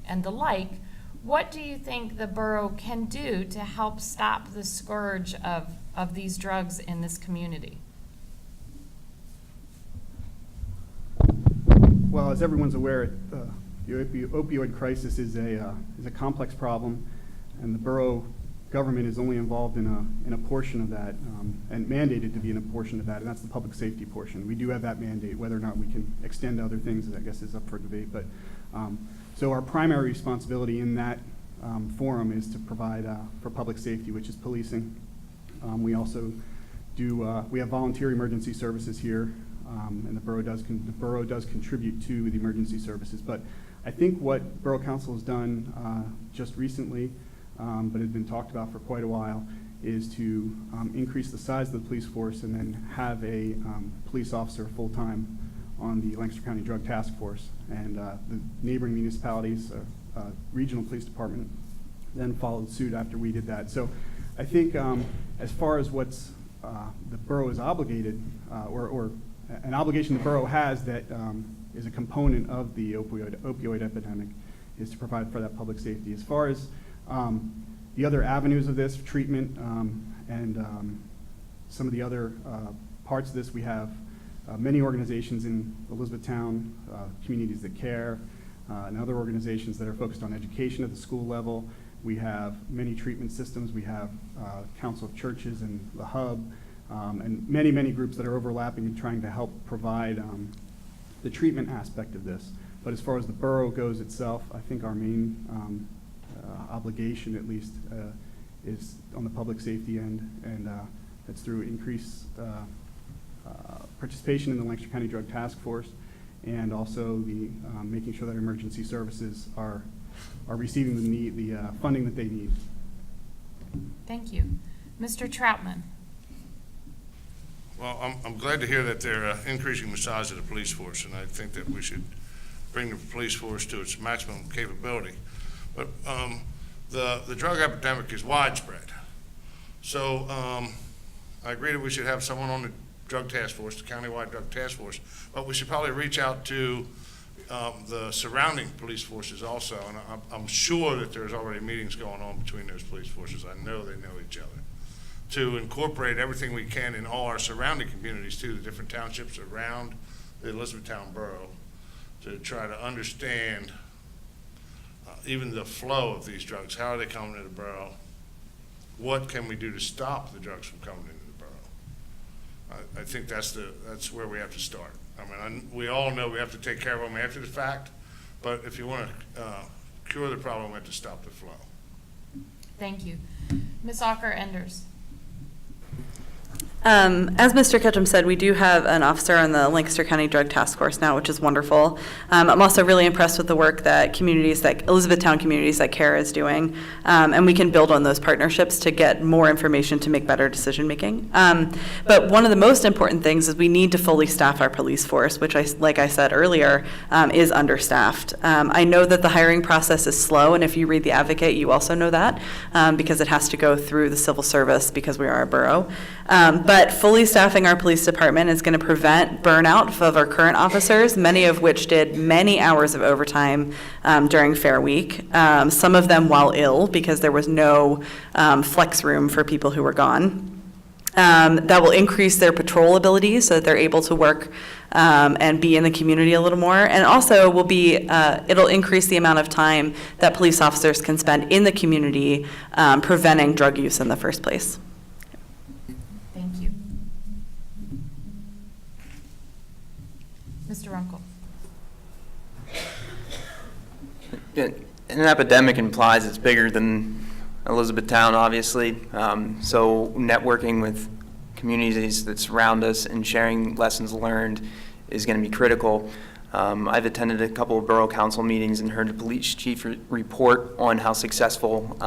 and the like. What do you think the borough can do to help stop the scourge of these drugs in this community? Well, as everyone's aware, the opioid crisis is a complex problem, and the borough government is only involved in a portion of that, and mandated to be in a portion of that, and that's the public safety portion. We do have that mandate. Whether or not we can extend to other things, I guess, is up for debate. But so our primary responsibility in that forum is to provide for public safety, which is policing. We also do we have volunteer emergency services here, and the borough does contribute to the emergency services. But I think what Borough Council has done just recently, but had been talked about for quite a while, is to increase the size of the police force and then have a police officer full-time on the Lancaster County Drug Task Force. And the neighboring municipalities, regional police department, then followed suit after we did that. So I think As far as what's the borough is obligated, or an obligation the borough has that is a component of the opioid epidemic, is to provide for that public safety. As far as the other avenues of this, treatment, and some of the other parts of this, we have many organizations in Elizabethtown, Communities That Care, and other organizations that are focused on education at the school level. We have many treatment systems. We have Council of Churches and the Hub, and many, many groups that are overlapping and trying to help provide the treatment aspect of this. But as far as the borough goes itself, I think our main obligation, at least, is on the public safety end, and that's through increased participation in the Lancaster County Drug Task Force, and also the making sure that emergency services are receiving the funding that they need. Thank you. Mr. Troutman. Well, I'm glad to hear that they're increasing the size of the police force, and I think that we should bring the police force to its maximum capability. But the drug epidemic is widespread. So I agree that we should have someone on the drug task force, the countywide drug task force, but we should probably reach out to the surrounding police forces also, and I'm sure that there's already meetings going on between those police forces. I know they know each other, to incorporate everything we can in all our surrounding communities too, the different townships around the Elizabethtown Borough, to try to understand even the flow of these drugs. How are they coming to the borough? What can we do to stop the drugs from coming into the borough? I think that's where we have to start. I mean, we all know we have to take care of them after the fact, but if you want to cure the problem, we have to stop the flow. Thank you. Ms. Ocker-Enders. As Mr. Ketchum said, we do have an officer on the Lancaster County Drug Task Force now, which is wonderful. I'm also really impressed with the work that Elizabethtown Communities That Care is doing, and we can build on those partnerships to get more information to make better decision making. But one of the most important things is we need to fully staff our police force, which, like I said earlier, is understaffed. I know that the hiring process is slow, and if you read The Advocate, you also know that, because it has to go through the civil service because we are a borough. But fully staffing our police department is going to prevent burnout of our current officers, many of which did many hours of overtime during Fair Week, some of them while ill because there was no flex room for people who were gone. That will increase their patrol abilities so that they're able to work and be in the community a little more. And also it'll increase the amount of time that police officers can spend in the community preventing drug use in the first place. Thank you. Mr. Runkle. An epidemic implies it's bigger than Elizabethtown, obviously. So networking with communities that surround us and sharing lessons learned is going to be critical. I've attended a couple of borough council meetings and heard the police chief report on how successful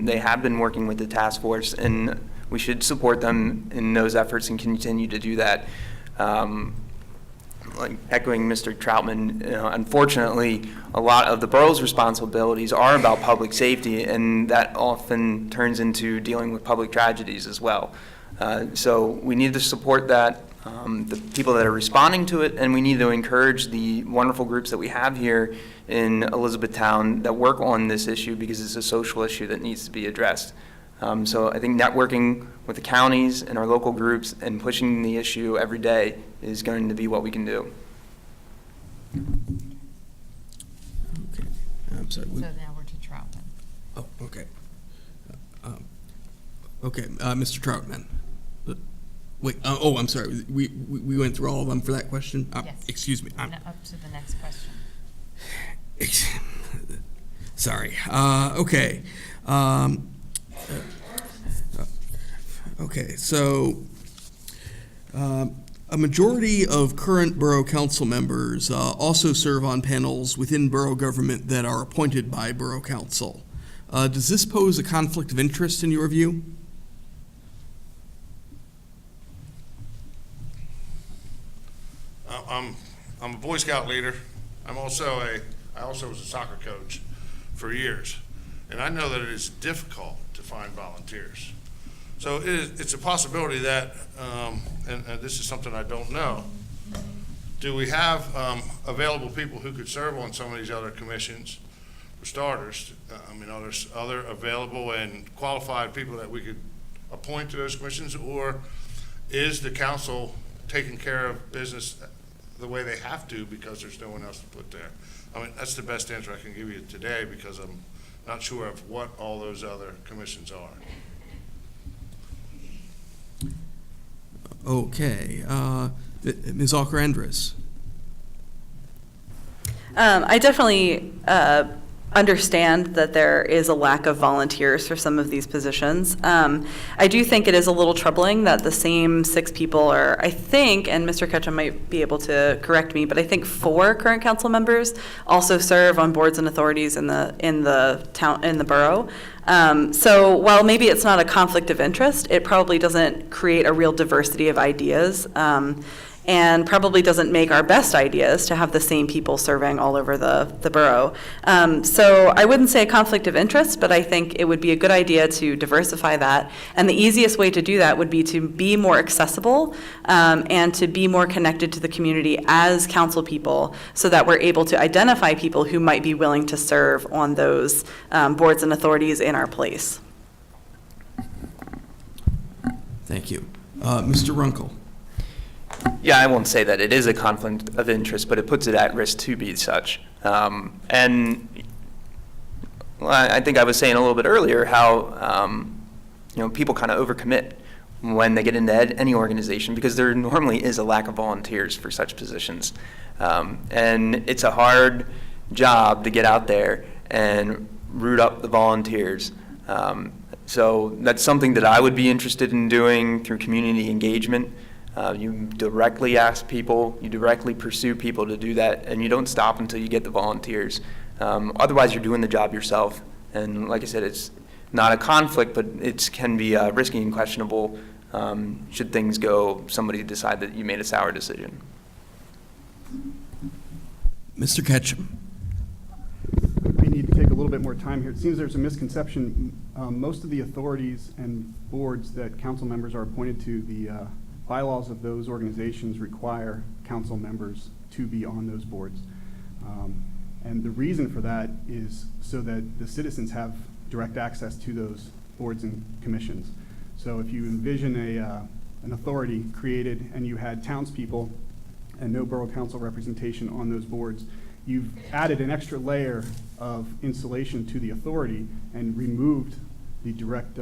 they have been working with the task force, and we should support them in those efforts and continue to do that. Like echoing Mr. Troutman, unfortunately, a lot of the borough's responsibilities are about public safety, and that often turns into dealing with public tragedies as well. So we need to support that, the people that are responding to it, and we need to encourage the wonderful groups that we have here in Elizabethtown that work on this issue, because it's a social issue that needs to be addressed. So I think networking with the counties and our local groups and pushing the issue every day is going to be what we can do. Okay. I'm sorry. So now we're to Troutman. Oh, okay. Okay, Mr. Troutman. Wait, I'm sorry. We went through all of them for that question? Yes. Excuse me. Up to the next question. Sorry. Okay. Okay, so a majority of current borough council members also serve on panels within borough government that are appointed by borough council. Does this pose a conflict of interest in your view? I'm a Boy Scout leader. I also was a soccer coach for years, and I know that it is difficult to find volunteers. So it's a possibility that, and this is something I don't know, do we have available people who could serve on some of these other commissions, for starters? Are there other available and qualified people that we could appoint to those commissions, or is the council taking care of business the way they have to because there's no one else to put there? That's the best answer I can give you today, because I'm not sure of what all those other commissions are. Okay. Ms. Alker-Andrus. I definitely understand that there is a lack of volunteers for some of these positions. I do think it is a little troubling that the same 6 people are, I think, and Mr. Ketchum might be able to correct me, but I think 4 current council members also serve on boards and authorities in the borough. So while maybe it's not a conflict of interest, it probably doesn't create a real diversity of ideas. And probably doesn't make our best ideas to have the same people serving all over the borough. So I wouldn't say a conflict of interest, but I think it would be a good idea to diversify that. And the easiest way to do that would be to be more accessible and to be more connected to the community as council people, so that we're able to identify people who might be willing to serve on those boards and authorities in our place. Thank you. Mr. Runkle. Yeah, I won't say that it is a conflict of interest, but it puts it at risk to be such. And I think I was saying a little bit earlier how people kind of overcommit when they get into any organization, because there normally is a lack of volunteers for such positions. And it's a hard job to get out there and root up the volunteers. So that's something that I would be interested in doing through community engagement. You directly ask people, you directly pursue people to do that, and you don't stop until you get the volunteers. Otherwise, you're doing the job yourself. And like I said, it's not a conflict, but it can be risky and questionable should things go, somebody decide that you made a sour decision. Mr. Ketchum. We need to take a little bit more time here. It seems there's a misconception. Most of the authorities and boards that council members are appointed to, the bylaws of those organizations require council members to be on those boards. And the reason for that is so that the citizens have direct access to those boards and commissions. So if you envision an authority created and you had townspeople and no borough council representation on those boards, you've added an extra layer of insulation to the authority and removed the direct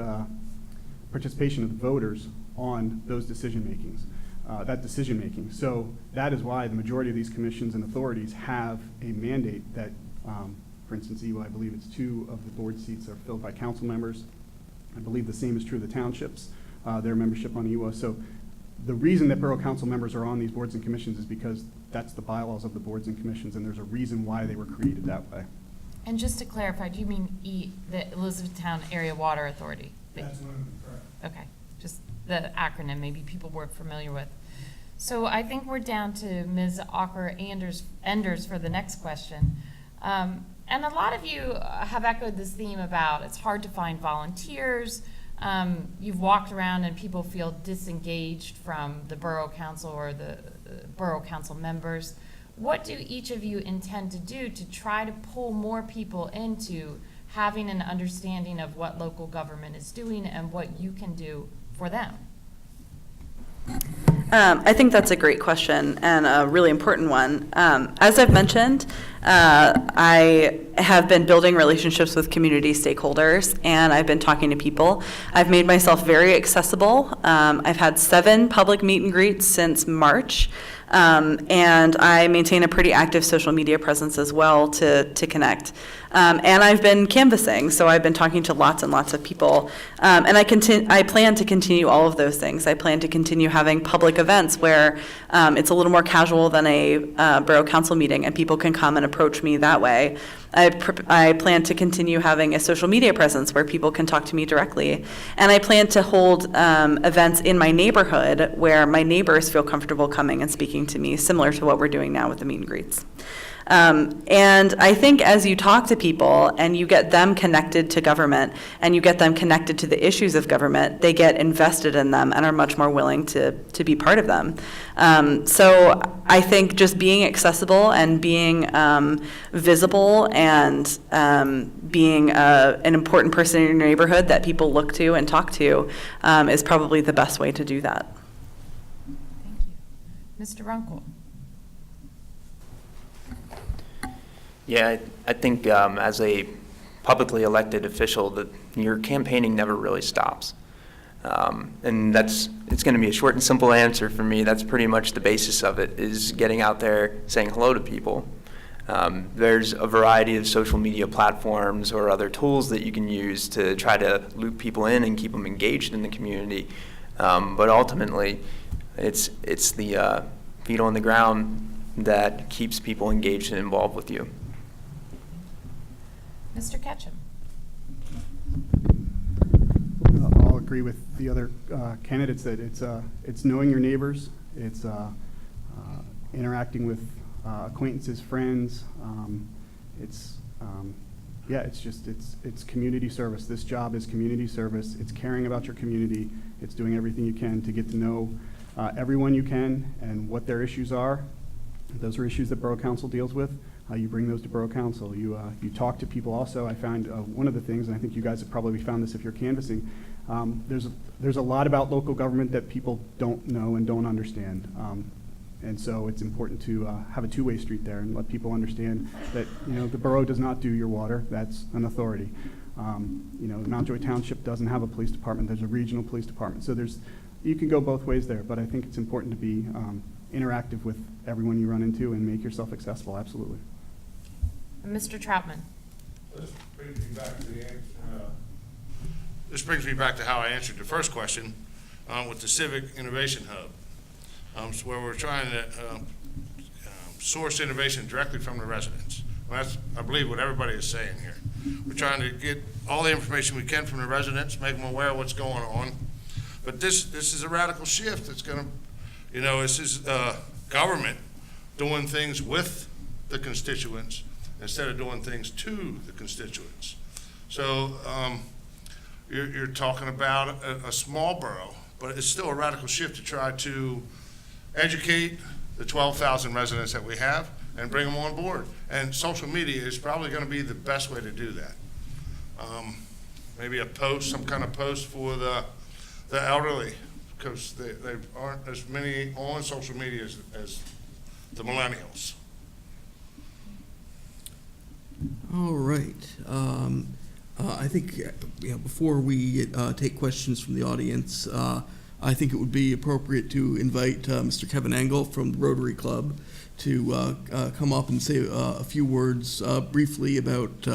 participation of the voters on those decision-making. So that is why the majority of these commissions and authorities have a mandate that, for instance, EWA, I believe it's 2 of the board seats are filled by council members. I believe the same is true of the townships, their membership on EWA. So the reason that borough council members are on these boards and commissions is because that's the bylaws of the boards and commissions, and there's a reason why they were created that way. And just to clarify, do you mean the Elizabethtown Area Water Authority? That's correct. Okay, just the acronym maybe people weren't familiar with. So I think we're down to Ms. Alker-Andrus for the next question. And a lot of you have echoed this theme about it's hard to find volunteers. You've walked around and people feel disengaged from the borough council or the borough council members. What do each of you intend to do to try to pull more people into having an understanding of what local government is doing and what you can do for them? I think that's a great question and a really important one. As I've mentioned, I have been building relationships with community stakeholders, and I've been talking to people. I've made myself very accessible. I've had 7 public meet and greets since March, and I maintain a pretty active social media presence as well to connect. And I've been canvassing, so I've been talking to lots and lots of people. And I plan to continue all of those things. I plan to continue having public events where it's a little more casual than a borough council meeting, and people can come and approach me that way. I plan to continue having a social media presence where people can talk to me directly. And I plan to hold events in my neighborhood where my neighbors feel comfortable coming and speaking to me, similar to what we're doing now with the meet and greets. And I think as you talk to people and you get them connected to government and you get them connected to the issues of government, they get invested in them and are much more willing to be part of them. So I think just being accessible and being visible and being an important person in your neighborhood that people look to and talk to is probably the best way to do that. Thank you. Mr. Runkle? Yeah, I think as a publicly elected official, that your campaigning never really stops. And it's going to be a short and simple answer for me. That's pretty much the basis of it, is getting out there, saying hello to people. There's a variety of social media platforms or other tools that you can use to try to loop people in and keep them engaged in the community. But ultimately, it's the feet on the ground that keeps people engaged and involved with you. Mr. Ketchum? I'll agree with the other candidates that it's knowing your neighbors, it's interacting with acquaintances, friends. It's community service. This job is community service. It's caring about your community. It's doing everything you can to get to know everyone you can and what their issues are. Those are issues that Borough Council deals with. You bring those to Borough Council. You talk to people also. I found one of the things, and I think you guys have probably found this if you're canvassing, there's a lot about local government that people don't know and don't understand. And so it's important to have a two-way street there and let people understand that, the borough does not do your water. That's an authority. Mountjoy Township doesn't have a police department. There's a regional police department. So you can go both ways there, but I think it's important to be interactive with everyone you run into and make yourself accessible, absolutely. Mr. Troutman? This brings me back to this brings me back to how I answered the first question with the Civic Innovation Hub, so where we're trying to source innovation directly from the residents. Well, that's, I believe, what everybody is saying here. We're trying to get all the information we can from the residents, make them aware of what's going on. But this is a radical shift. It's going to, this is government doing things with the constituents instead of doing things to the constituents. So you're talking about a small borough, but it's still a radical shift to try to educate the 12,000 residents that we have and bring them on board. And social media is probably going to be the best way to do that. Maybe a post, some kind of post for the elderly, because they aren't as many on social media as the millennials. All right. I think before we take questions from the audience, I think it would be appropriate to invite Mr. Kevin Engel from the Rotary Club to come up and say a few words briefly about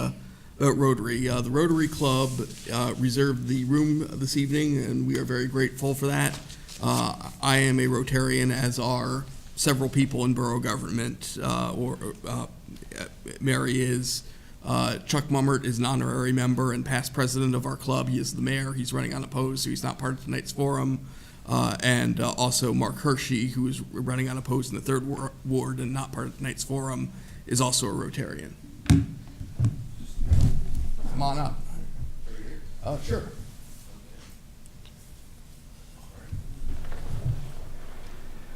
Rotary. The Rotary Club reserved the room this evening, and we are very grateful for that. I am a Rotarian, as are several people in borough government, Mary is. Chuck Mummert is an honorary member and past president of our club. He is the mayor. He's running unopposed, so he's not part of tonight's forum. And also Mark Hershey, who is running unopposed in the 3rd Ward and not part of tonight's forum, is also a Rotarian. Come on up. Sure.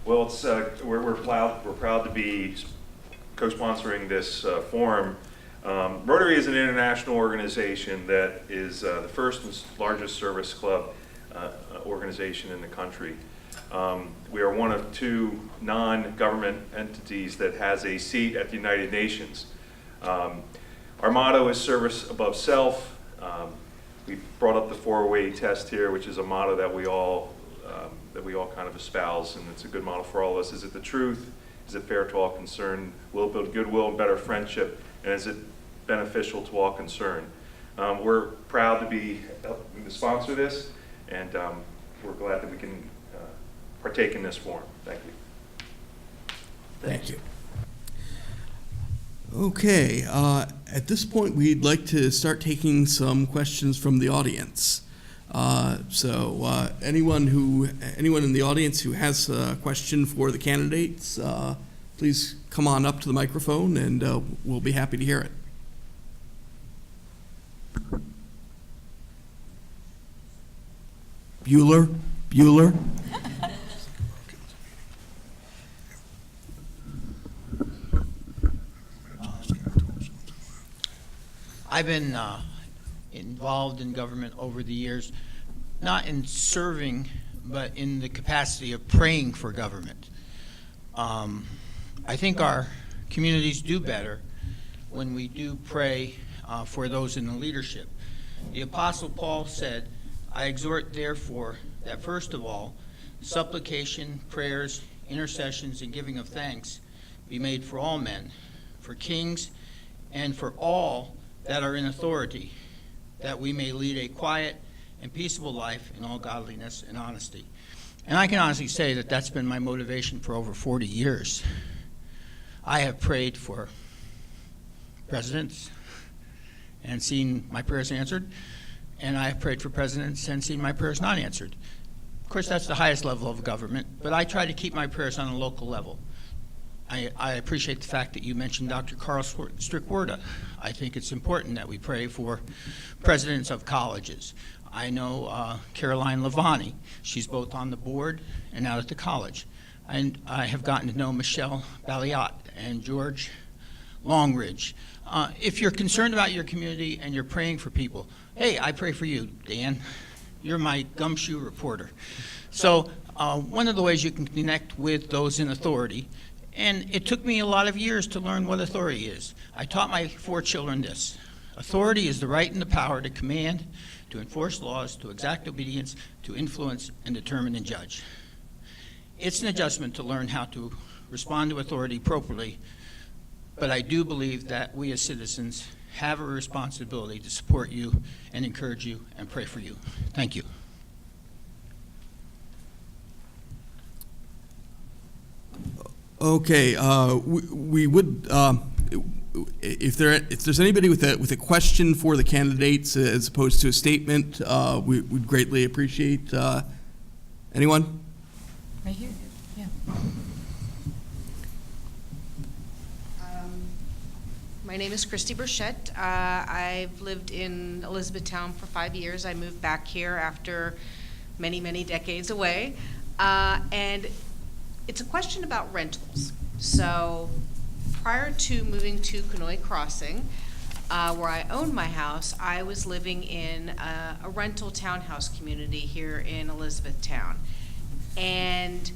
Well, it's we're proud to be co-sponsoring this forum. Rotary is an international organization that is the first and largest service club organization in the country. We are one of 2 non-government entities that has a seat at the United Nations. Our motto is service above self. We brought up the 4-way test here, which is a motto that we all kind of espouse, and it's a good model for all of us. Is it the truth? Is it fair to all concerned? Will it build goodwill and better friendship? And is it beneficial to all concerned? We're proud to be helping to sponsor this, and we're glad that we can partake in this forum. Thank you. Thank you. Okay, at this point, we'd like to start taking some questions from the audience. Anyone in the audience who has a question for the candidates, please come on up to the microphone, and we'll be happy to hear it. Bueller? I've been involved in government over the years, not in serving, but in the capacity of praying for government. I think our communities do better when we do pray for those in the leadership. The Apostle Paul said, I exhort therefore that first of all, supplication, prayers, intercessions, and giving of thanks be made for all men, for kings, and for all that are in authority, that we may lead a quiet and peaceable life in all godliness and honesty. And I can honestly say that that's been my motivation for over 40 years. I have prayed for presidents and seen my prayers answered, and I have prayed for presidents and seen my prayers not answered. Of course, that's the highest level of government, but I try to keep my prayers on a local level. I appreciate the fact that you mentioned Dr. Carl Strickwerda. I think it's important that we pray for presidents of colleges. I know Caroline Lavani. She's both on the board and out at the college. And I have gotten to know Michelle Balliot and George Longridge. If you're concerned about your community and you're praying for people, hey, I pray for you, Dan. You're my gumshoe reporter. So one of the ways you can connect with those in authority, and it took me a lot of years to learn what authority is. I taught my 4 children this. Authority is the right and the power to command, to enforce laws, to exact obedience, to influence, and determine and judge. It's an adjustment to learn how to respond to authority appropriately, but I do believe that we as citizens have a responsibility to support you and encourage you and pray for you. Thank you. Okay, we would, if there's anybody with a question for the candidates as opposed to a statement, we'd greatly appreciate anyone. Right here, yeah. My name is Christy Burchette. I've lived in Elizabethtown for 5 years. I moved back here after many, many decades away. And it's a question about rentals. So prior to moving to Conoy Crossing, where I owned my house, I was living in a rental townhouse community here in Elizabethtown. And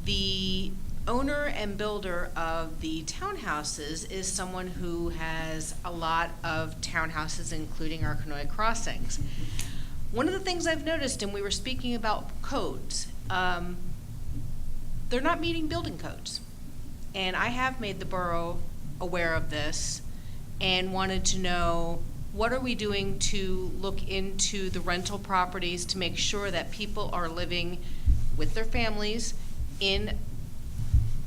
the owner and builder of the townhouses is someone who has a lot of townhouses, including our Conoy Crossings. One of the things I've noticed, and we were speaking about codes, they're not meeting building codes. And I have made the borough aware of this and wanted to know, what are we doing to look into the rental properties to make sure that people are living with their families in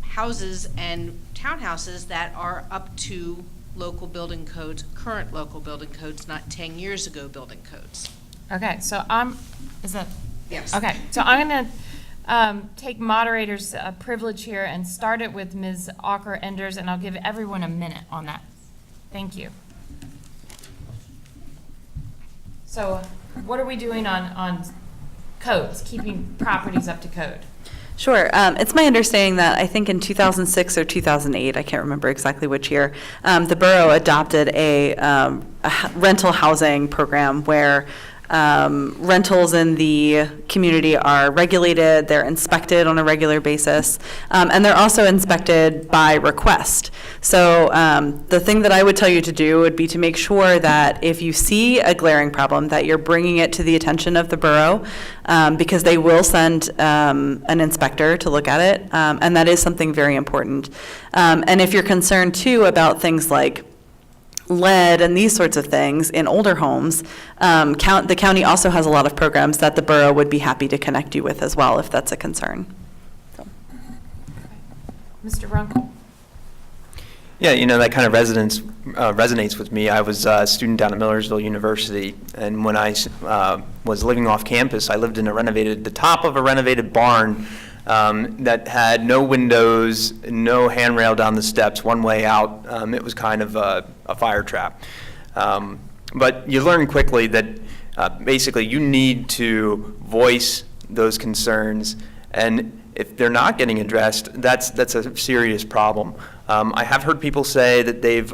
houses and townhouses that are up to local building codes, current local building codes, not 10 years ago building codes. Okay, so is that? Yes. Okay, so I'm gonna take moderator's privilege here and start it with Ms. Ocker-Enders, and I'll give everyone a minute on that. Thank you. So what are we doing on codes, keeping properties up to code? Sure. It's my understanding that I think in 2006 or 2008, I can't remember exactly which year, the borough adopted a rental housing program where rentals in the community are regulated, they're inspected on a regular basis, and they're also inspected by request. So the thing that I would tell you to do would be to make sure that if you see a glaring problem, that you're bringing it to the attention of the borough, because they will send an inspector to look at it, and that is something very important. And if you're concerned too about things like lead and these sorts of things in older homes, the county also has a lot of programs that the borough would be happy to connect you with as well if that's a concern. So. Mr. Runkle? Yeah, that kind of resonates with me. I was a student down at Millersville University, and when I was living off campus, I lived in the top of a renovated barn that had no windows, no handrail down the steps, one way out. It was kind of a fire trap. But you learn quickly that basically you need to voice those concerns, and if they're not getting addressed, that's a serious problem. I have heard people say that they've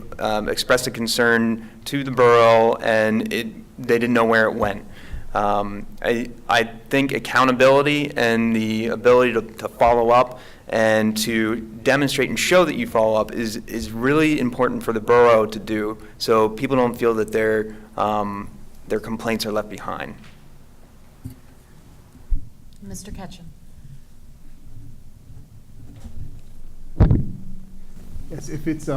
expressed a concern to the borough and they didn't know where it went. I think accountability and the ability to follow up and to demonstrate and show that you follow up is really important for the borough to do, so people don't feel that their complaints are left behind. Mr. Ketchum. Yes, if it's,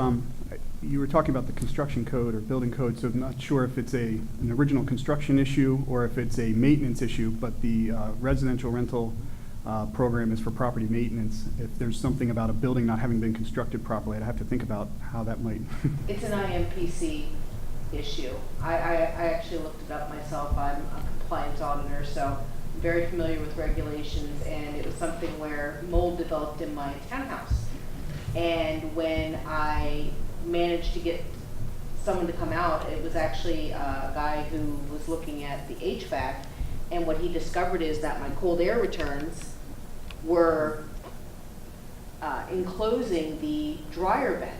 you were talking about the construction code or building code, so I'm not sure if it's an original construction issue or if it's a maintenance issue, but the residential rental program is for property maintenance. If there's something about a building not having been constructed properly, I'd have to think about how that might. It's an IMPC issue. I actually looked it up myself. I'm a compliance auditor, so I'm very familiar with regulations, and it was something where mold developed in my townhouse. And when I managed to get someone to come out, it was actually a guy who was looking at the HVAC, and what he discovered is that my cold air returns were enclosing the dryer vent,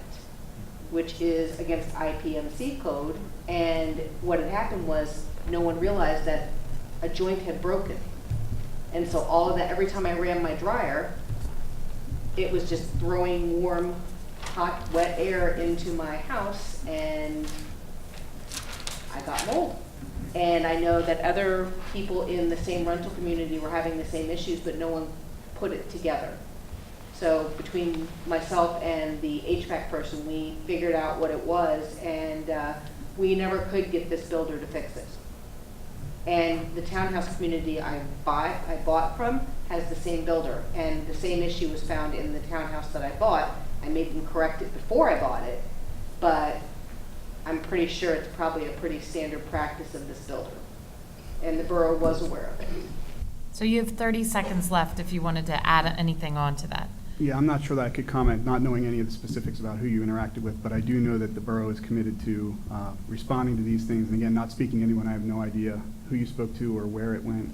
which is against IPMC code, and what had happened was no one realized that a joint had broken. And so all of that, every time I ran my dryer, it was just throwing warm, hot, wet air into my house, and I got mold. And I know that other people in the same rental community were having the same issues, but no one put it together. So between myself and the HVAC person, we figured out what it was, and we never could get this builder to fix it. And the townhouse community I bought from has the same builder, and the same issue was found in the townhouse that I bought. I made them correct it before I bought it, but I'm pretty sure it's probably a pretty standard practice of this builder. And the borough was aware of it. So you have 30 seconds left if you wanted to add anything on to that. Yeah, I'm not sure that I could comment, not knowing any of the specifics about who you interacted with, but I do know that the borough is committed to responding to these things. And again, not speaking to anyone, I have no idea who you spoke to or where it went,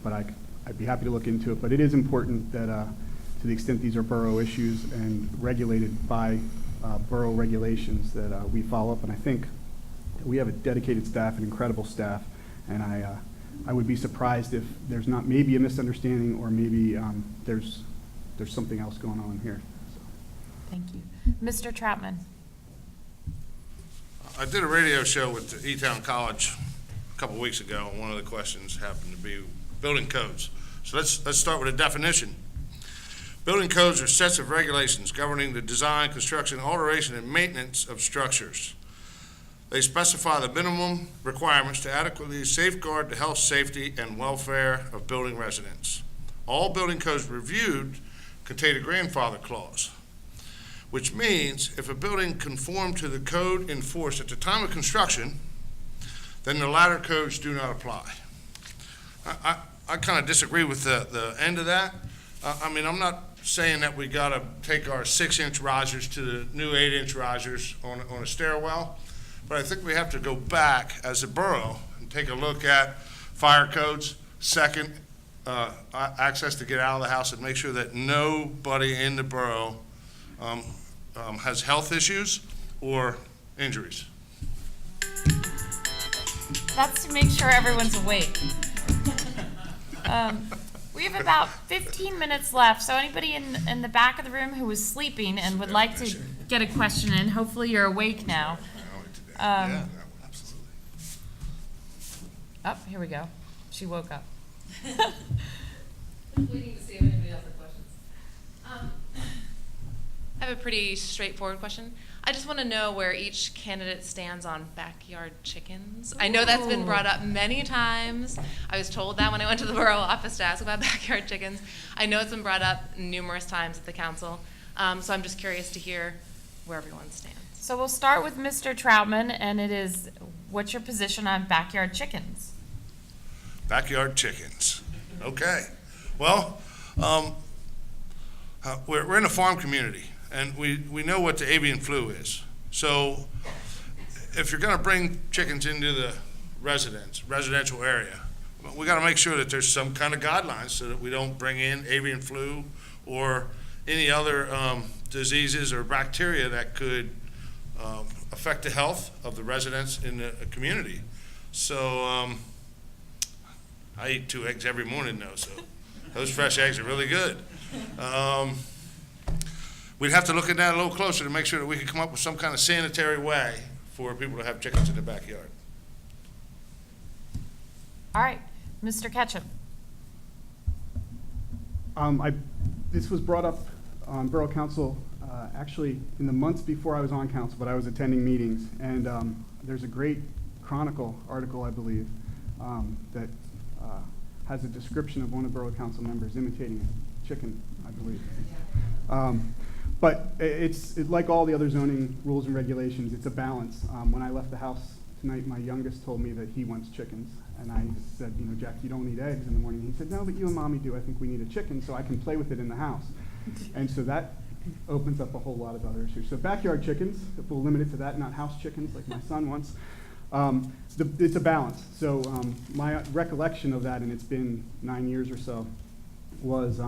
but I'd be happy to look into it. But it is important that to the extent these are borough issues and regulated by borough regulations, that we follow up. And I think that we have a dedicated staff, an incredible staff, and I would be surprised if there's not maybe a misunderstanding or maybe there's something else going on here. So. Thank you. Mr. Troutman. I did a radio show with E-Town College a couple weeks ago, and one of the questions happened to be building codes. So let's start with a definition. Building codes are sets of regulations governing the design, construction, alteration, and maintenance of structures. They specify the minimum requirements to adequately safeguard the health, safety, and welfare of building residents. All building codes reviewed contain a grandfather clause, which means if a building conformed to the code in force at the time of construction, then the latter codes do not apply. I kind of disagree with the end of that. I mean, I'm not saying that we got to take our 6-inch risers to the new 8-inch risers on a stairwell, but I think we have to go back as a borough and take a look at fire codes, second, access to get out of the house, and make sure that nobody in the borough has health issues or injuries. That's to make sure everyone's awake. We have about 15 minutes left, so anybody in the back of the room who was sleeping and would like to get a question in, hopefully you're awake now. Yeah, absolutely. Oh, here we go. She woke up. Waiting to see if anybody else has questions. I have a pretty straightforward question. I just want to know where each candidate stands on backyard chickens. I know that's been brought up many times. I was told that when I went to the borough office to ask about backyard chickens. I know it's been brought up numerous times at the council. So I'm just curious to hear where everyone stands. So we'll start with Mr. Troutman, and it is, what's your position on backyard chickens? Backyard chickens. Okay. Well, we're in a farm community, and we know what the avian flu is. So if you're going to bring chickens into the residential area, we got to make sure that there's some kind of guidelines so that we don't bring in avian flu or any other diseases or bacteria that could affect the health of the residents in the community. So I eat 2 eggs every morning though, so those fresh eggs are really good. We'd have to look at that a little closer to make sure that we can come up with some kind of sanitary way for people to have chickens in their backyard. All right, Mr. Ketchum. This was brought up on Borough Council actually in the months before I was on council, but I was attending meetings. And there's a great Chronicle article, I believe, that has a description of one of Borough Council members imitating a chicken, I believe. But it's like all the other zoning rules and regulations, it's a balance. When I left the house tonight, my youngest told me that he wants chickens. And I said, you know, Jack, you don't eat eggs in the morning. He said, no, but you and Mommy do. I think we need a chicken so I can play with it in the house. And so that opens up a whole lot of other issues. So backyard chickens, if we'll limit it to that, not house chickens like my son wants. It's a balance. So my recollection of that, and it's been 9 years or so, was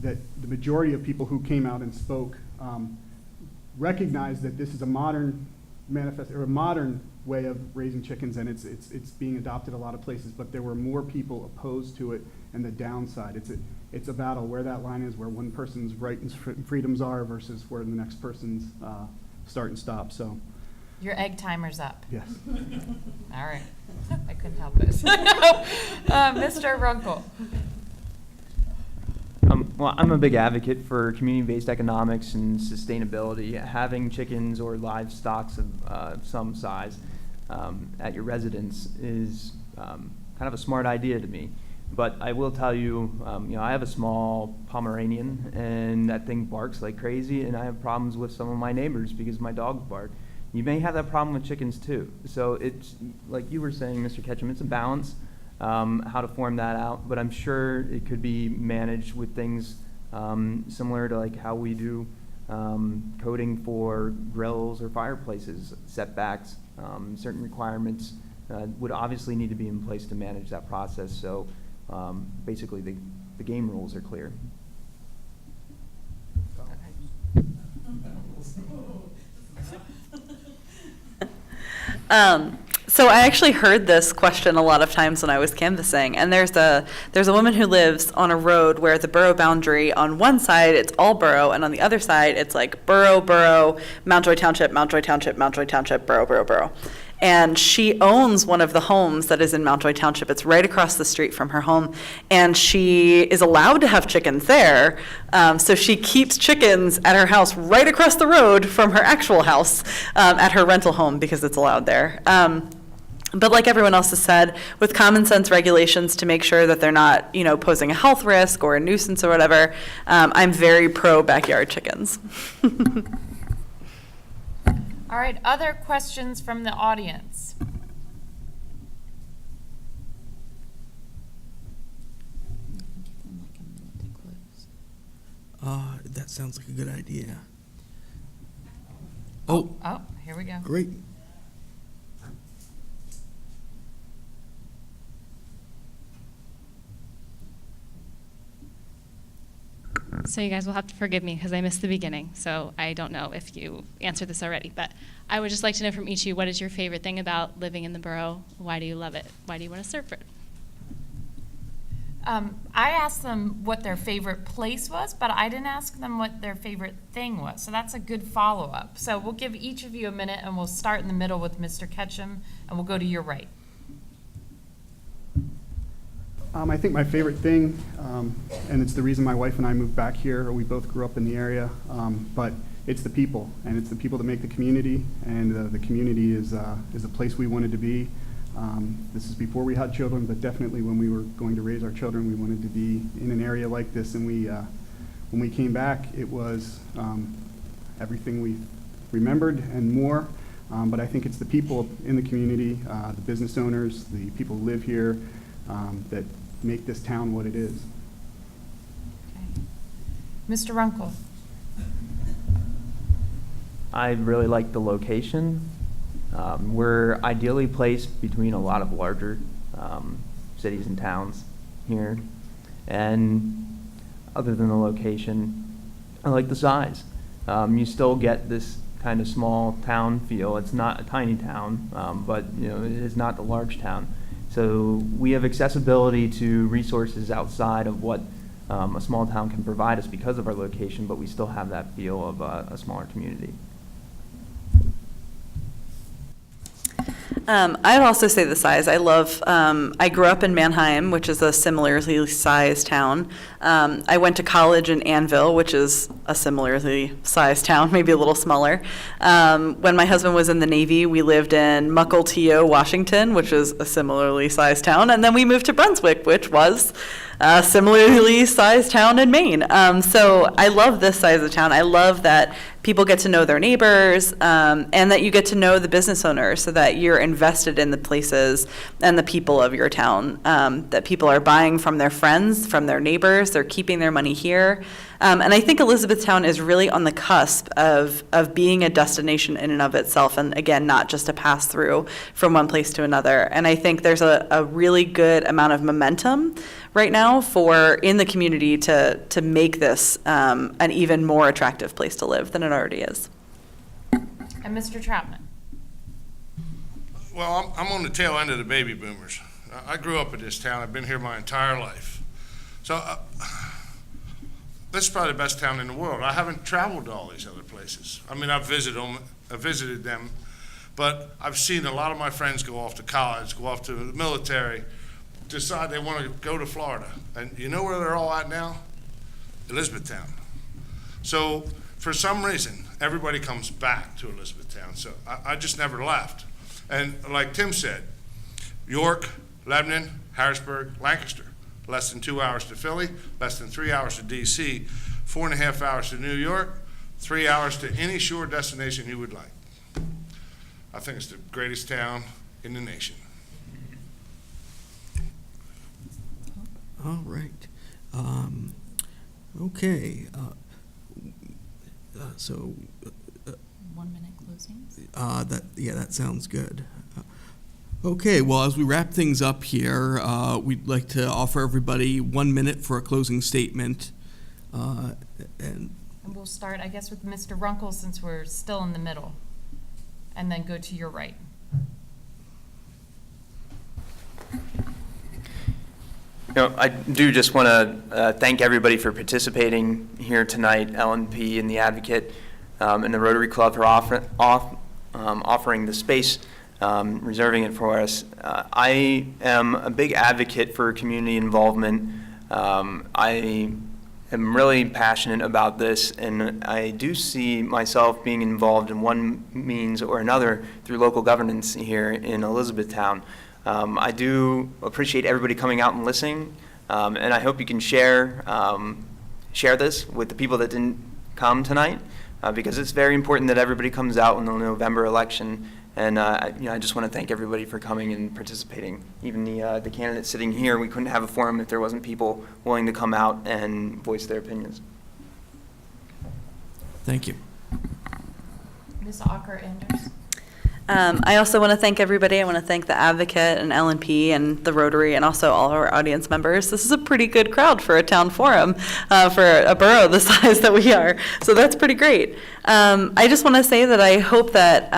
that the majority of people who came out and spoke recognized that this is a modern a modern way of raising chickens, and it's being adopted a lot of places, but there were more people opposed to it, and the downside. It's a battle where that line is, where one person's rights and freedoms are versus where the next person's start and stop. So Your egg timer's up. yes. All right. I couldn't help it. Mr. Runkle. Well, I'm a big advocate for community-based economics and sustainability. Having chickens or livestock of some size at your residence is kind of a smart idea to me. But I will tell you, I have a small Pomeranian, and that thing barks like crazy, and I have problems with some of my neighbors because my dogs bark. You may have that problem with chickens too. So it's, like you were saying, Mr. Ketchum, it's a balance. How to form that out, but I'm sure it could be managed with things similar to like how we do coding for grills or fireplaces, setbacks, certain requirements would obviously need to be in place to manage that process. So basically the game rules are clear. So I actually heard this question a lot of times when I was canvassing, and there's a woman who lives on a road where the borough boundary, on one side it's all borough, and on the other side it's like borough, Mountjoy Township, borough. And she owns one of the homes that is in Mountjoy Township. It's right across the street from her home, and she is allowed to have chickens there. So she keeps chickens at her house right across the road from her actual house at her rental home because it's allowed there. But like everyone else has said, with common sense regulations to make sure that they're not, posing a health risk or a nuisance or whatever, I'm very pro backyard chickens. All right, other questions from the audience? That sounds like a good idea. Oh, Oh, here we go. great. So you guys will have to forgive me because I missed the beginning, so I don't know if you answered this already, but I would just like to know from each of you, what is your favorite thing about living in the borough? Why do you love it? Why do you want to serve for it? I asked them what their favorite place was, but I didn't ask them what their favorite thing was. So that's a good follow-up. So we'll give each of you a minute, and we'll start in the middle with Mr. Ketchum, and we'll go to your right. I think my favorite thing, and it's the reason my wife and I moved back here, we both grew up in the area, but it's the people, and it's the people that make the community, and the community is a place we wanted to be. This is before we had children, but definitely when we were going to raise our children, we wanted to be in an area like this, and when we came back, it was everything we remembered and more, but I think it's the people in the community, the business owners, the people who live here, that make this town what it is. Okay. Mr. Runkle? I really like the location. We're ideally placed between a lot of larger cities and towns here. And other than the location, I like the size. You still get this kind of small town feel. It's not a tiny town, but you know, it is not the large town. So we have accessibility to resources outside of what a small town can provide us because of our location, but we still have that feel of a smaller community. I'd also say the size. I grew up in Mannheim, which is a similarly sized town. I went to college in Annville, which is a similarly sized town, maybe a little smaller. When my husband was in the Navy, we lived in Mukilteo, Washington, which is a similarly sized town. And then we moved to Brunswick, which was a similarly sized town in Maine. So I love this size of town. I love that people get to know their neighbors, and that you get to know the business owners so that you're invested in the places and the people of your town, that people are buying from their friends, from their neighbors, they're keeping their money here. And I think Elizabethtown is really on the cusp of being a destination in and of itself, and again, not just a pass through from one place to another. And I think there's a really good amount of momentum right now in the community to make this an even more attractive place to live than it already is. And Mr. Troutman? Well, I'm on the tail end of the baby boomers. I grew up in this town. I've been here my entire life. So this is probably the best town in the world. I haven't traveled to all these other places. I mean, I've visited them, but I've seen a lot of my friends go off to college, go off to the military, decide they want to go to Florida. And you know where they're all at now? Elizabethtown. So for some reason, everybody comes back to Elizabethtown. So I just never left. And like Tim said, York, Lebanon, Harrisburg, Lancaster, less than 2 hours to Philly, less than 3 hours to DC, 4.5 hours to New York, 3 hours to any shore destination you would like. I think it's the greatest town in the nation. All right. Okay. So 1 minute closings? that sounds good. Okay, well, as we wrap things up here, we'd like to offer everybody 1 minute for a closing statement. And we'll start, I guess, with Mr. Runkle, since we're still in the middle, and then go to your right. You know, I do just want to thank everybody for participating here tonight, LNP and the Advocate, and the Rotary Club for offering the space, reserving it for us. I am a big advocate for community involvement. I am really passionate about this, and I do see myself being involved in one means or another through local governance here in Elizabethtown. I do appreciate everybody coming out and listening, and I hope you can share this with the people that didn't come tonight, because it's very important that everybody comes out in the November election. And I just want to thank everybody for coming and participating. Even the candidates sitting here, we couldn't have a forum if there wasn't people willing to come out and voice their opinions. thank you. Ms. Acker-Anders? I also want to thank everybody. I want to thank the Advocate and LNP and the Rotary and also all our audience members. This is a pretty good crowd for a town forum, for a borough the size that we are. So that's pretty great. I just want to say that I hope that,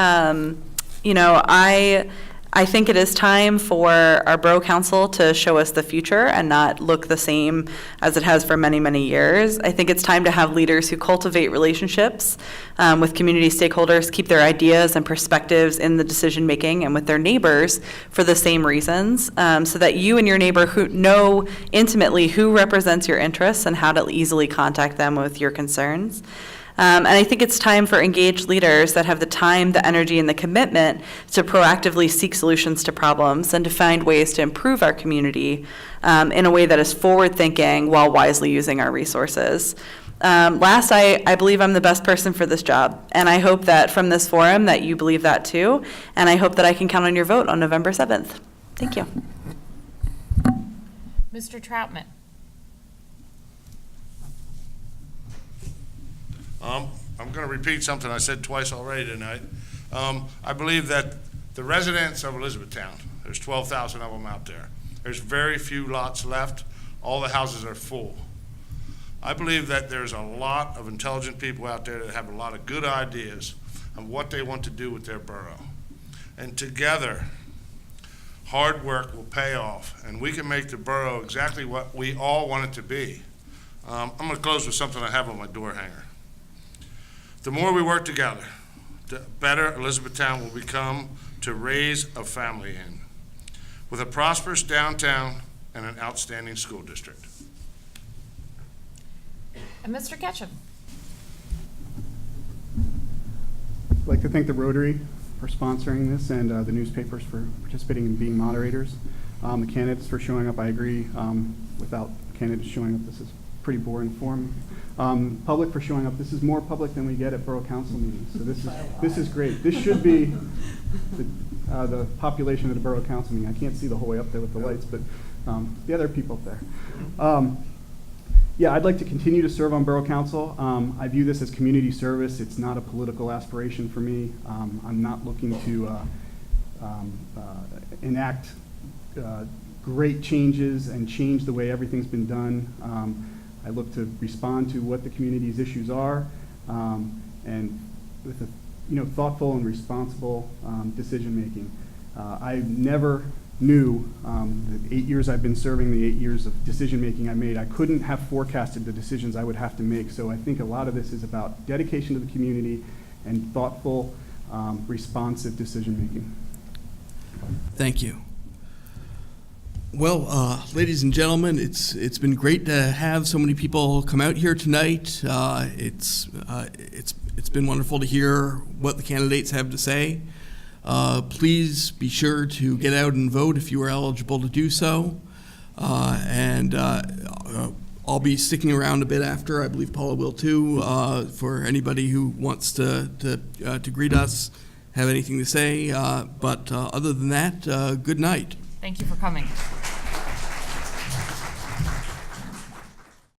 I think it is time for our Borough Council to show us the future and not look the same as it has for many, many years. I think it's time to have leaders who cultivate relationships with community stakeholders, keep their ideas and perspectives in the decision-making and with their neighbors for the same reasons, so that you and your neighbor who know intimately who represents your interests and how to easily contact them with your concerns. And I think it's time for engaged leaders that have the time, the energy, and the commitment to proactively seek solutions to problems and to find ways to improve our community in a way that is forward-thinking while wisely using our resources. Last, I believe I'm the best person for this job, and I hope that from this forum that you believe that too, and I hope that I can count on your vote on November 7th. Thank you. Mr. Troutman? I'm going to repeat something I said twice already tonight. I believe that the residents of Elizabethtown, there's 12,000 of them out there. There's very few lots left. All the houses are full. I believe that there's a lot of intelligent people out there that have a lot of good ideas on what they want to do with their borough. And together, hard work will pay off, and we can make the borough exactly what we all want it to be. I'm going to close with something I have on my door hanger. The more we work together, the better Elizabethtown will become to raise a family in, with a prosperous downtown and an outstanding school district. And Mr. Ketchum. I'd like to thank the Rotary for sponsoring this and the newspapers for participating and being moderators. The candidates for showing up, I agree. Without candidates showing up, this is pretty boring forum. Public for showing up. This is more public than we get at borough council meetings. So this is great. This should be the population of the borough council meeting. I can't see the whole way up there with the lights, but the other people up there. Yeah, I'd like to continue to serve on borough council. I view this as community service. It's not a political aspiration for me. I'm not looking to enact great changes and change the way everything's been done. I look to respond to what the community's issues are, and with a thoughtful and responsible decision making. I never knew the 8 years I've been serving, the 8 years of decision making I made, I couldn't have forecasted the decisions I would have to make. So I think a lot of this is about dedication to the community and thoughtful, responsive decision making. Thank you. Well, ladies and gentlemen, it's been great to have so many people come out here tonight. It's been wonderful to hear what the candidates have to say. Please be sure to get out and vote if you are eligible to do so. And I'll be sticking around a bit after. I believe Paula will too, for anybody who wants to greet us, have anything to say. But other than that, good night. Thank you for coming.